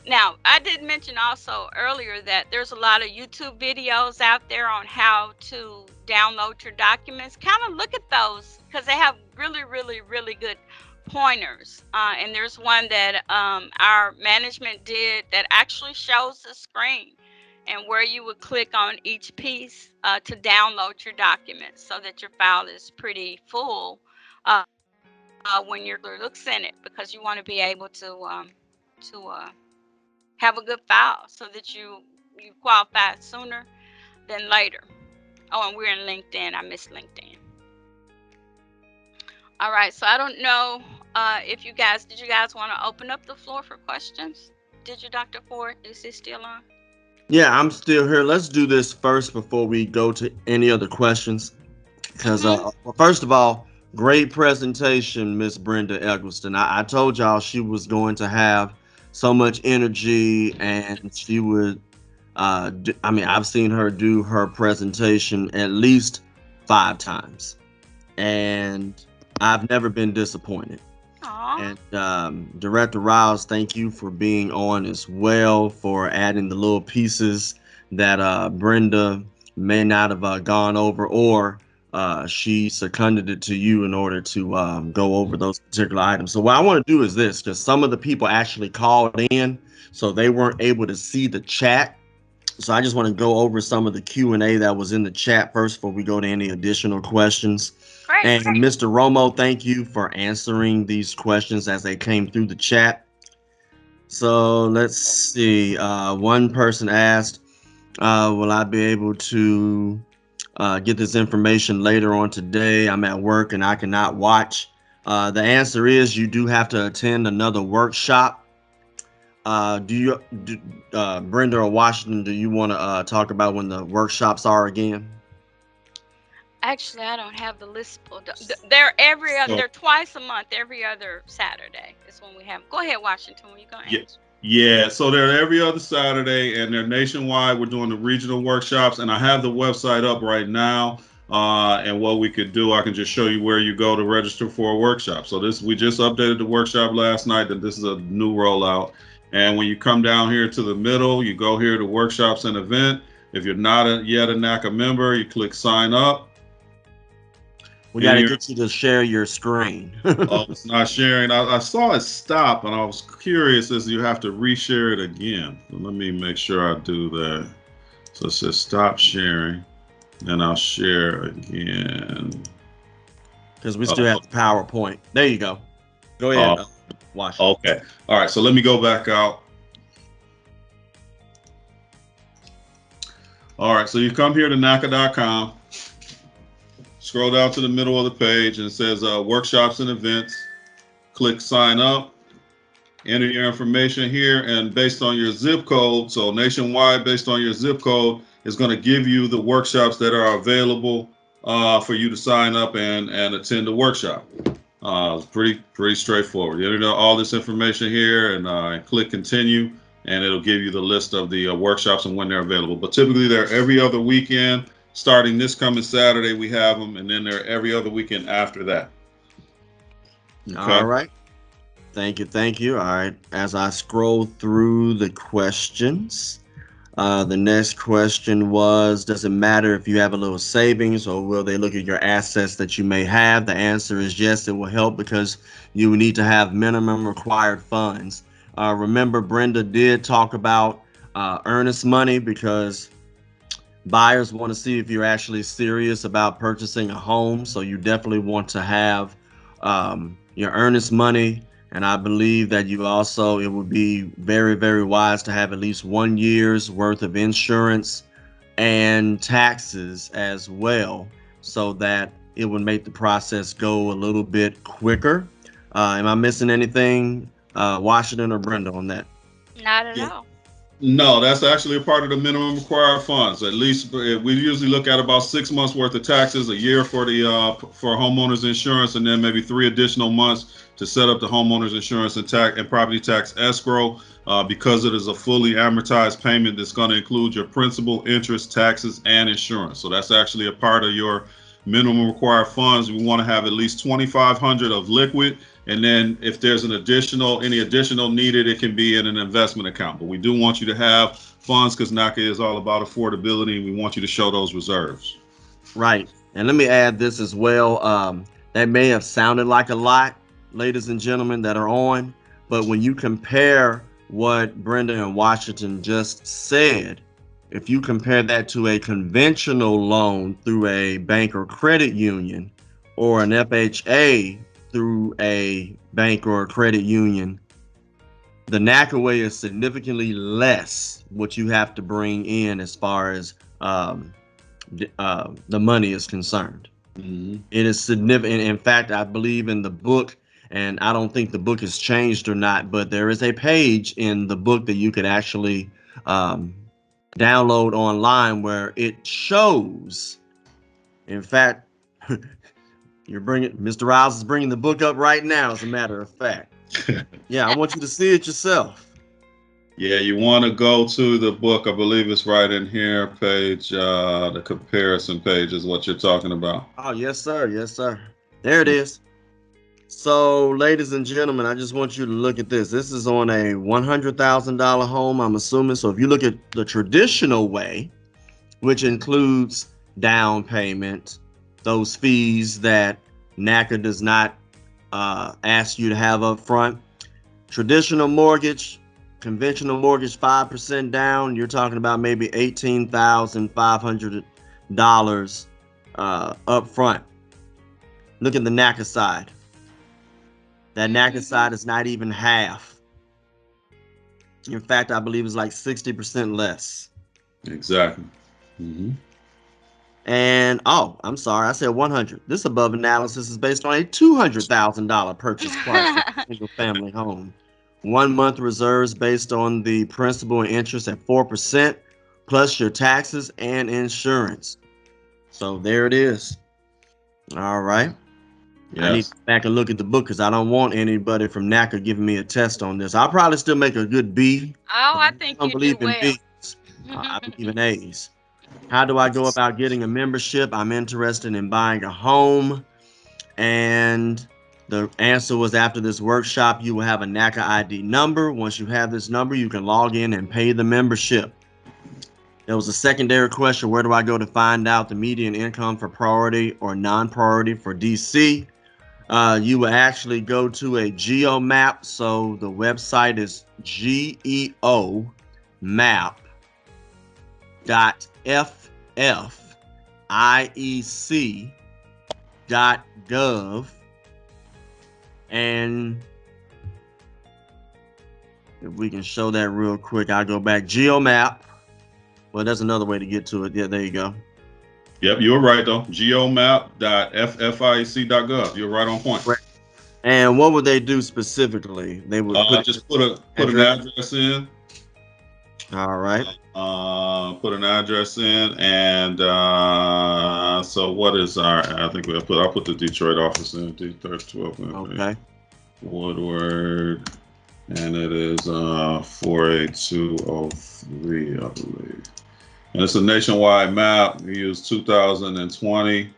Now, I did mention also earlier that there's a lot of YouTube videos out there on how to download your documents. Kind of look at those, because they have really, really, really good pointers. And there's one that our management did that actually shows the screen and where you would click on each piece to download your documents so that your file is pretty full when you're looks in it, because you want to be able to have a good file so that you qualify sooner than later. Oh, and we're in LinkedIn. I missed LinkedIn. All right, so I don't know if did you guys want to open up the floor for questions? Did you, Dr. Ford? Is he still on? Yeah, I'm still here. Let's do this first before we go to any other questions. Because well, first of all, great presentation, Miss Brenda Eggleston. I told y'all she was going to have so much energy, and she would, I've seen her do her presentation at least 5 times, and I've never been disappointed. Aww. And Director Riles, thank you for being on as well, for adding the little pieces that Brenda may not have gone over, or she seconded it to you in order to go over those particular items. So what I want to do is this, because some of the people actually called in, so they weren't able to see the chat. So I just want to go over some of the Q&A that was in the chat first before we go to any additional questions. Great. And Mr. Romo, thank you for answering these questions as they came through the chat. So let's see. One person asked, will I be able to get this information later on today? I'm at work and I cannot watch. The answer is you do have to attend another workshop. Brenda or Washington, do you want to talk about when the workshops are again? Actually, I don't have the list pulled up. They're they're twice a month, every other Saturday is when we have. Go ahead, Washington. When you gonna answer? Yeah, so they're every other Saturday, and they're nationwide. We're doing the regional workshops, and I have the website up right now. And what we could do, I can just show you where you go to register for a workshop. So we just updated the workshop last night, that this is a new rollout. And when you come down here to the middle, you go here to workshops and event. If you're not yet a NACA member, you click sign up. We got to get you to share your screen. Oh, it's not sharing. I saw it stop, and I was curious as you have to reshare it again. So let me make sure I do that. So it says stop sharing, and I'll share again. Because we still have the PowerPoint. There you go. Go ahead. Watch. Okay. All right. So let me go back out. All right. So you come here to NACA.com. Scroll down to the middle of the page and it says workshops and events. Click sign up. Enter your information here, and based on your zip code, so nationwide based on your zip code, is going to give you the workshops that are available for you to sign up and attend the workshop. It's pretty straightforward. You enter all this information here and click continue, and it'll give you the list of the workshops and when they're available. But typically they're every other weekend. Starting this coming Saturday, we have them, and then they're every other weekend after that. Okay. All right. Thank you. All right. As I scroll through the questions, the next question was, does it matter if you have a little savings, or will they look at your assets that you may have? The answer is yes, it will help, because you will need to have minimum required funds. Remember, Brenda did talk about earnest money, because buyers want to see if you're actually serious about purchasing a home. So you definitely want to have your earnest money. And I believe that you also, it would be very, very wise to have at least 1 year's worth of insurance and taxes as well, so that it would make the process go a little bit quicker. Am I missing anything, Washington or Brenda, on that? Not at all. No, that's actually a part of the minimum required funds. At least we usually look at about 6 months worth of taxes, a year for the for homeowners insurance, and then maybe 3 additional months to set up the homeowners insurance and property tax escrow, because it is a fully amortized payment that's going to include your principal, interest, taxes, and insurance. So that's actually a part of your minimum required funds. We want to have at least $2,500 of liquid. And then if there's any additional needed, it can be in an investment account. But we do want you to have funds, because NACA is all about affordability, and we want you to show those reserves. Right. And let me add this as well. That may have sounded like a lot, ladies and gentlemen that are on, but when you compare what Brenda and Washington just said, if you compare that to a conventional loan through a bank or credit union, or an FHA through a bank or a credit union, the NACA way is significantly less what you have to bring in as far as the money is concerned. Mm-hmm. It is significant. In fact, I believe in the book, and I don't think the book has changed or not, but there is a page in the book that you could actually download online where it shows, in fact, Mr. Riles is bringing the book up right now, as a matter of fact. Yeah, I want you to see it yourself. Yeah, you want to go to the book. I believe it's right in here, page, the comparison page is what you're talking about. Oh, yes, sir. Yes, sir. There it is. So, ladies and gentlemen, I just want you to look at this. This is on a $100,000 home, I'm assuming. So if you look at the traditional way, which includes down payment, those fees that NACA does not ask you to have up front. Traditional mortgage, conventional mortgage, 5% down, you're talking about maybe $18,500 up front. Look at the NACA side. That NACA side is not even half. In fact, I believe it's like 60% less. Exactly. Mm-hmm. And, oh, I'm sorry, I said 100. This above analysis is based on a $200,000 purchase price for a single family home. 1 month reserves based on the principal and interest at 4%, plus your taxes and insurance. So there it is. All right. I need to Yes. go back and look at the book because I don't want anybody from NACA giving me a test on this. I'll probably still make a good B. Oh, But I I think don't you do believe in well. B's. I believe in A's. How do I go about getting a membership? I'm interested in buying a home. And the answer was, after this workshop, you will have a NACA ID number. Once you have this number, you can log in and pay the membership. There was a secondary question: where do I go to find out the median income for priority or non-priority for DC? You will actually go to a geo map. So the website is geomap.ffIEC.gov. And if we can show that real quick, I'll go back. GeoMap. Well, there's another way to get to it. Yeah, there you go. Yep, you're right though. geomap.ffiec.gov. You're right on point. Right. And what would they do specifically? They would Just put an address in. All right. Put an address in, and so what is our? I think I'll put the Detroit office in. Detroit 12. Okay. Woodward, and it is 48203, I believe. And it's a nationwide map. You use 2020.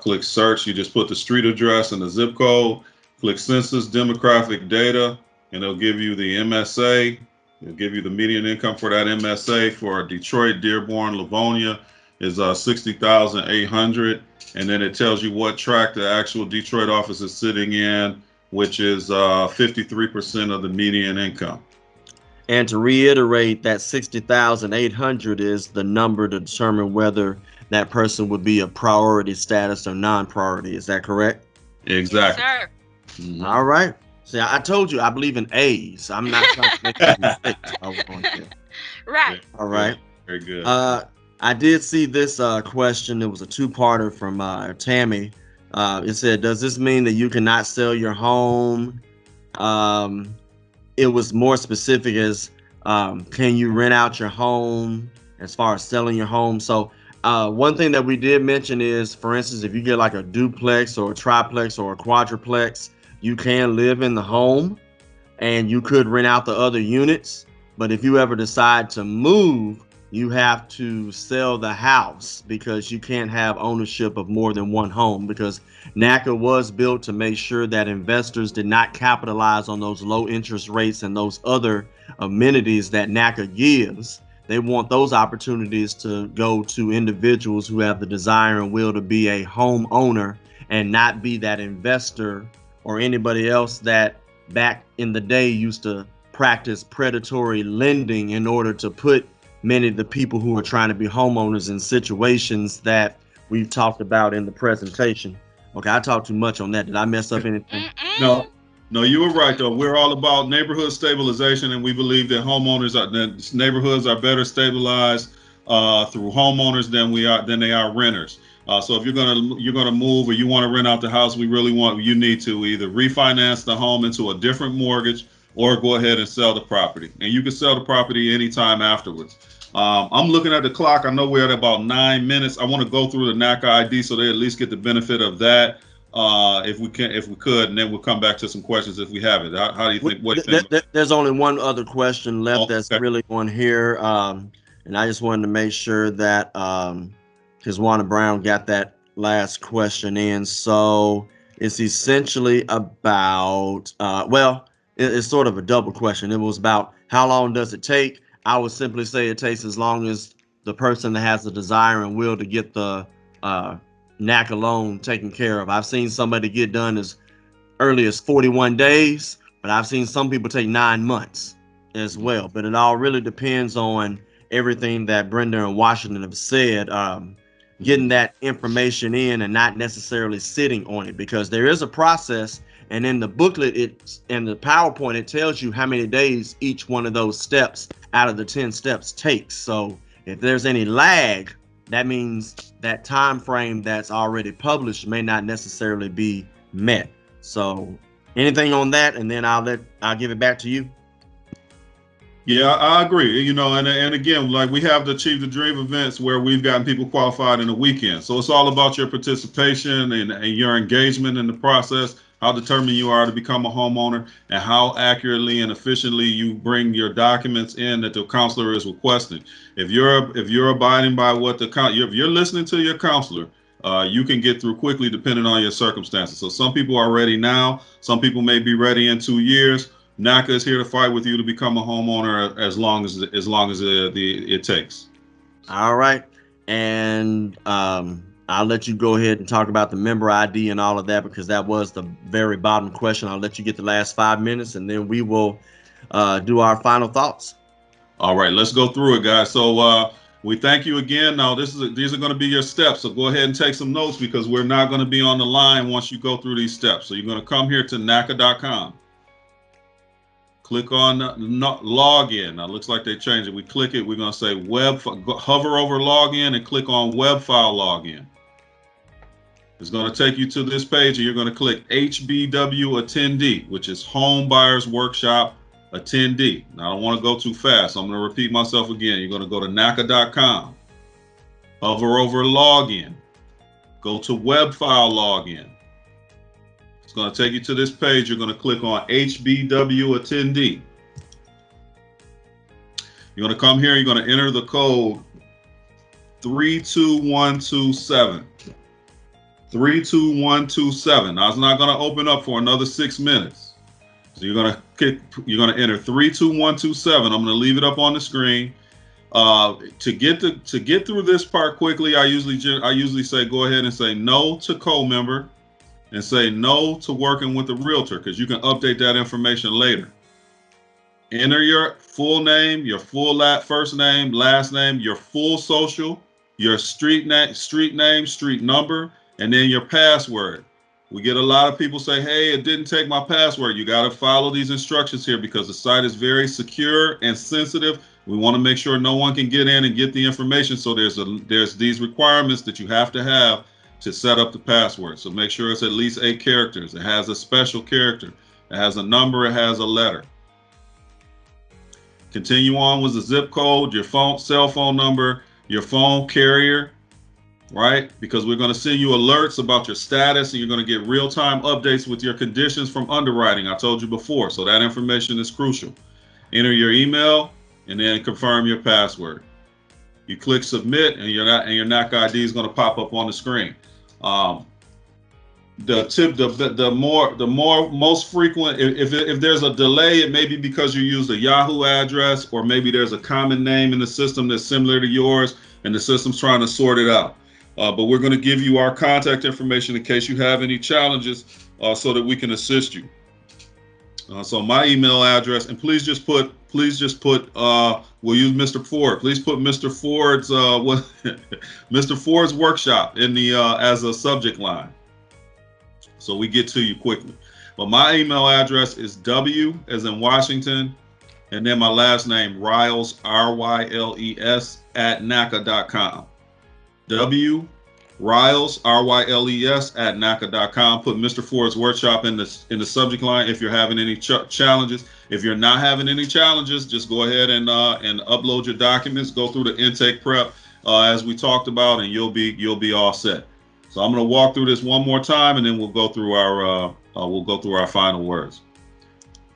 Click search. You just put the street address and the zip code. Click census demographic data, and it'll give you the MSA. It'll give you the median income for that MSA for Detroit, Dearborn, Livonia is 60,800, and then it tells you what tract the actual Detroit office is sitting in, which is 53% of the median income. And to reiterate, that 60,800 is the number to determine whether that person would be a priority status or non-priority. Is that correct? Exactly. Yes, sir. Mhm. All right. See, I told you I believe in A's. I'm not trying to make any mistakes. Right. All right. Very good. I did see this question. It was a two-parter from Tammy. It said, does this mean that you cannot sell your home? It was more specific as, can you rent out your home as far as selling your home? So one thing that we did mention is, for instance, if you get like a duplex or a triplex or a quadruplex, you can live in the home and you could rent out the other units. But if you ever decide to move, you have to sell the house because you can't have ownership of more than one home, because NACA was built to make sure that investors did not capitalize on those low interest rates and those other amenities that NACA gives. They want those opportunities to go to individuals who have the desire and will to be a homeowner and not be that investor or anybody else that back in the day used to practice predatory lending in order to put many of the people who are trying to be homeowners in situations that we've talked about in the presentation. Okay, I talked too much on that. Did I mess up anything? No, you were right though. We're all about neighborhood stabilization, and we believe that neighborhoods are better stabilized through homeowners than they are renters. So if you're gonna move or you want to rent out the house, you need to either refinance the home into a different mortgage or go ahead and sell the property. And you can sell the property anytime afterwards. I'm looking at the clock. I know we're at about 9 minutes. I want to go through the NACA ID so they at least get the benefit of that, if we could, and then we'll come back to some questions if we have it. How do you think? What do you think? There's only one other question left that's Okay. really on here, and I just wanted to make sure that because Wanda Brown got that last question in. So it's essentially about it's sort of a double question. It was about how long does it take? I would simply say it takes as long as the person that has the desire and will to get the NACA loan taken care of. I've seen somebody get done as early as 41 days, but I've seen some people take 9 months as well. But it all really depends on everything that Brenda and Washington have said, getting that information in and not necessarily sitting on it, because there is a process. And in the booklet, in the PowerPoint, it tells you how many days each one of those steps out of the 10 steps takes. So if there's any lag, that means that time frame that's already published may not necessarily be met. So Anything on that, and then I'll give it back to you. Yeah, I agree. You know, and again, like we have the Achieve the Dream events where we've gotten people qualified in a weekend. So it's all about your participation and your engagement in the process, how determined you are to become a homeowner, and how accurately and efficiently you bring your documents in that the counselor is requesting. If you're abiding by what if you're listening to your counselor, you can get through quickly depending on your circumstances. So some people are ready now. Some people may be ready in 2 years. NACA is here to fight with you to become a homeowner as long as it takes. All right, and I'll let you go ahead and talk about the member ID and all of that, because that was the very bottom question. I'll let you get the last 5 minutes, and then we will do our final thoughts. All right, let's go through it, guys. So we thank you again. Now, these are going to be your steps. So go ahead and take some notes, because we're not going to be on the line once you go through these steps. So you're going to come here to NACA.com. Click on login. Now, it looks like they changed it. We click it. We're going to say hover over login and click on web file login. It's going to take you to this page, and you're going to click HBW attendee, which is Home Buyers Workshop attendee. Now, I don't want to go too fast. So I'm going to repeat myself again. You're going to go to NACA.com, hover over login, go to web file login. It's going to take you to this page. You're going to click on HBW attendee. You're going to come here. You're going to enter the code 32127. 32127. Now, it's not going to open up for another 6 minutes. So you're going to enter 32127. I'm going to leave it up on the screen. To get through this part quickly, I usually say go ahead and say no to co-member and say no to working with a realtor, because you can update that information later. Enter your full name, your full first name, last name, your full social, your street name, street number, and then your password. We get a lot of people say, hey, it didn't take my password. You got to follow these instructions here, because the site is very secure and sensitive. We want to make sure no one can get in and get the information. So there's these requirements that you have to set up the password. So make sure it's at least 8 characters. It has a special character. It has a number. It has a letter. Continue on with the zip code, your cell phone number, your phone carrier, right? Because we're going to send you alerts about your status, and you're going to get real-time updates with your conditions from underwriting. I told you before, so that information is crucial. Enter your email and then confirm your password. You click submit, and your NACA ID is going to pop up on the screen. Most frequent, if there's a delay, it may be because you used a Yahoo address, or maybe there's a common name in the system that's similar to yours, and the system's trying to sort it out. But we're going to give you our contact information in case you have any challenges, so that we can assist you. So my email address, and please just put, we'll use Mr. Ford. Please put Mr. Ford's Mr. Ford's workshop in the as a subject line, so we get to you quickly. But my email address is W as in Washington, and then my last name, Riles, RYLES, @NACA.com. W Riles, RYLES, @NACA.com. Put Mr. Ford's workshop in the subject line if you're having any challenges. If you're not having any challenges, just go ahead and upload your documents. Go through the intake prep as we talked about, and you'll be all set. So I'm going to walk through this one more time, and then we'll go through our final words.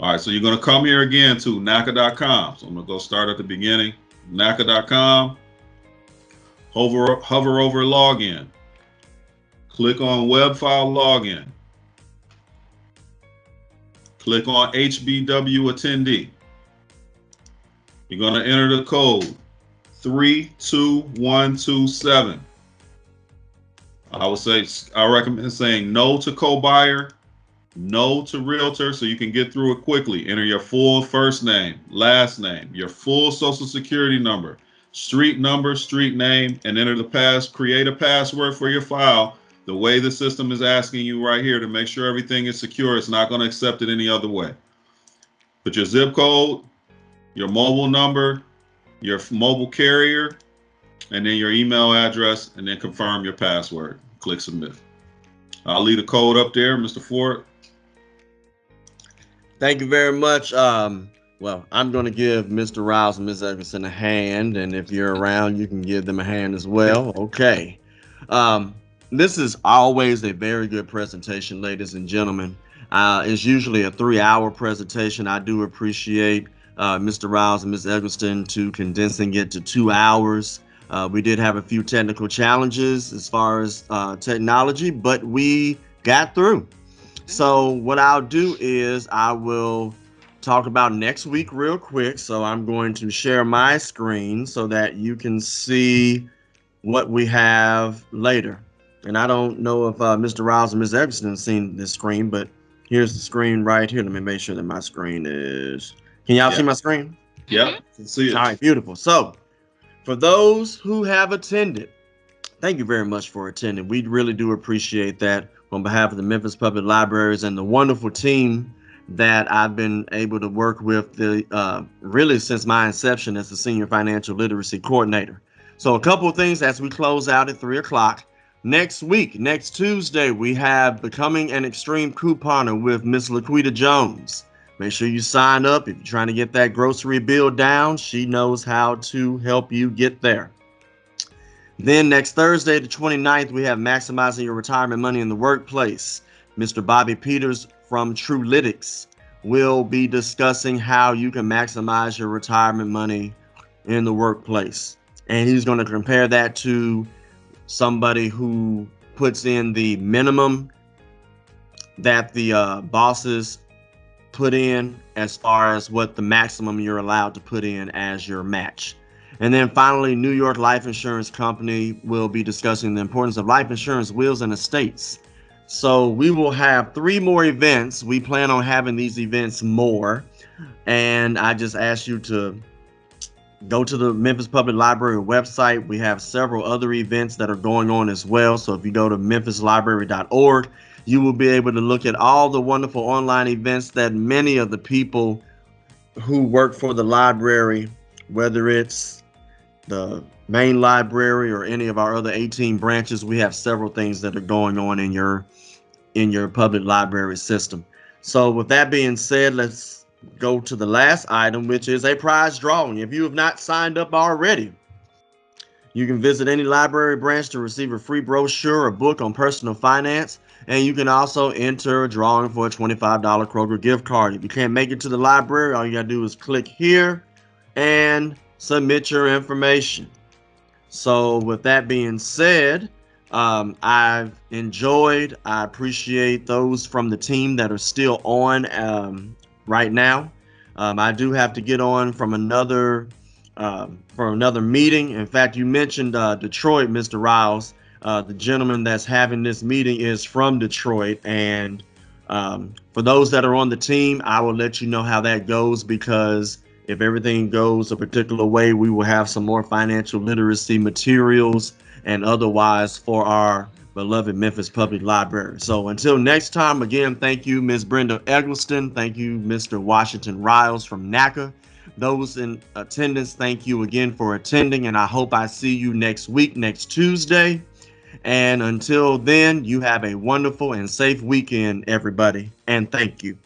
All right. So you're going to come here again to NACA.com. So I'm going to go start at the beginning. NACA.com. Hover over login. Click on web file login. Click on HBW attendee. You're going to enter the code 32127. I recommend saying no to co-buyer, no to realtor, so you can get through it quickly. Enter your full first name, last name, your full social security number, street number, street name, and enter create a password for your file the way the system is asking you right here to make sure everything is secure. It's not going to accept it any other way. Put your zip code, your mobile number, your mobile carrier, and then your email address, and then confirm your password. Click submit. I'll leave the code up there, Mr. Ford. Thank you very much. Well, I'm going to give Mr. Riles and Ms. Eggleston a hand, and if you're around, you can give them a hand as well. Okay. Um, this is always a very good presentation, ladies and gentlemen. It's usually a 3-hour presentation. I do appreciate Mr. Riles and Ms. Eggleston to condensing it to 2 hours. We did have a few technical challenges as far as technology, but we got through. So what I'll do is I will talk about next week real quick. So I'm going to share my screen so that you can see what we have later. And I don't know if Mr. Riles and Ms. Eggleston have seen this screen, but here's the screen right here. Let me make sure that my screen is. Can y'all see my screen? Yep, can see it. All right, beautiful. So for those who have attended, thank you very much for attending. We really do appreciate that on behalf of the Memphis Public Libraries and the wonderful team that I've been able to work with really since my inception as the Senior Financial Literacy Coordinator. So a couple of things as we close out at 3 o'clock. Next week, next Tuesday, we have Becoming an Extreme Couponer with Miss Laquita Jones. Make sure you sign up if you're trying to get that grocery bill down. She knows how to help you get there. Then next Thursday, the 29th, we have Maximizing Your Retirement Money in the Workplace. Mr. Bobby Peters from Trulytics will be discussing how you can maximize your retirement money in the workplace. And he's going to compare that to somebody who puts in the minimum that the bosses put in as far as what the maximum you're allowed to put in as your match. And then finally, New York Life Insurance Company will be discussing the importance of life insurance, wills, and estates. So we will have 3 more events. We plan on having these events more. And I just ask you to go to the Memphis Public Library website. We have several other events that are going on as well. So if you go to memphislibrary.org, you will be able to look at all the wonderful online events that many of the people who work for the library, whether it's the main library or any of our other 18 branches, we have several things that are going on in your public library system. So with that being said, let's go to the last item, which is a prize drawing. If you have not signed up already, you can visit any library branch to receive a free brochure or book on personal finance. And you can also enter a drawing for a $25 Kroger gift card. If you can't make it to the library, all you gotta do is click here and submit your information. So with that being said, I've enjoyed, I appreciate those from the team that are still on right now. I do have to get on from another meeting. In fact, you mentioned Detroit, Mr. Riles. The gentleman that's having this meeting is from Detroit. And for those that are on the team, I will let you know how that goes, because if everything goes a particular way, we will have some more financial literacy materials and otherwise for our beloved Memphis Public Library. So until next time, again, thank you, Ms. Brenda Eggleston. Thank you, Mr. Washington Riles from NACA. Those in attendance, thank you again for attending, and I hope I see you next week, next Tuesday. And until then, you have a wonderful and safe weekend, everybody, and thank you.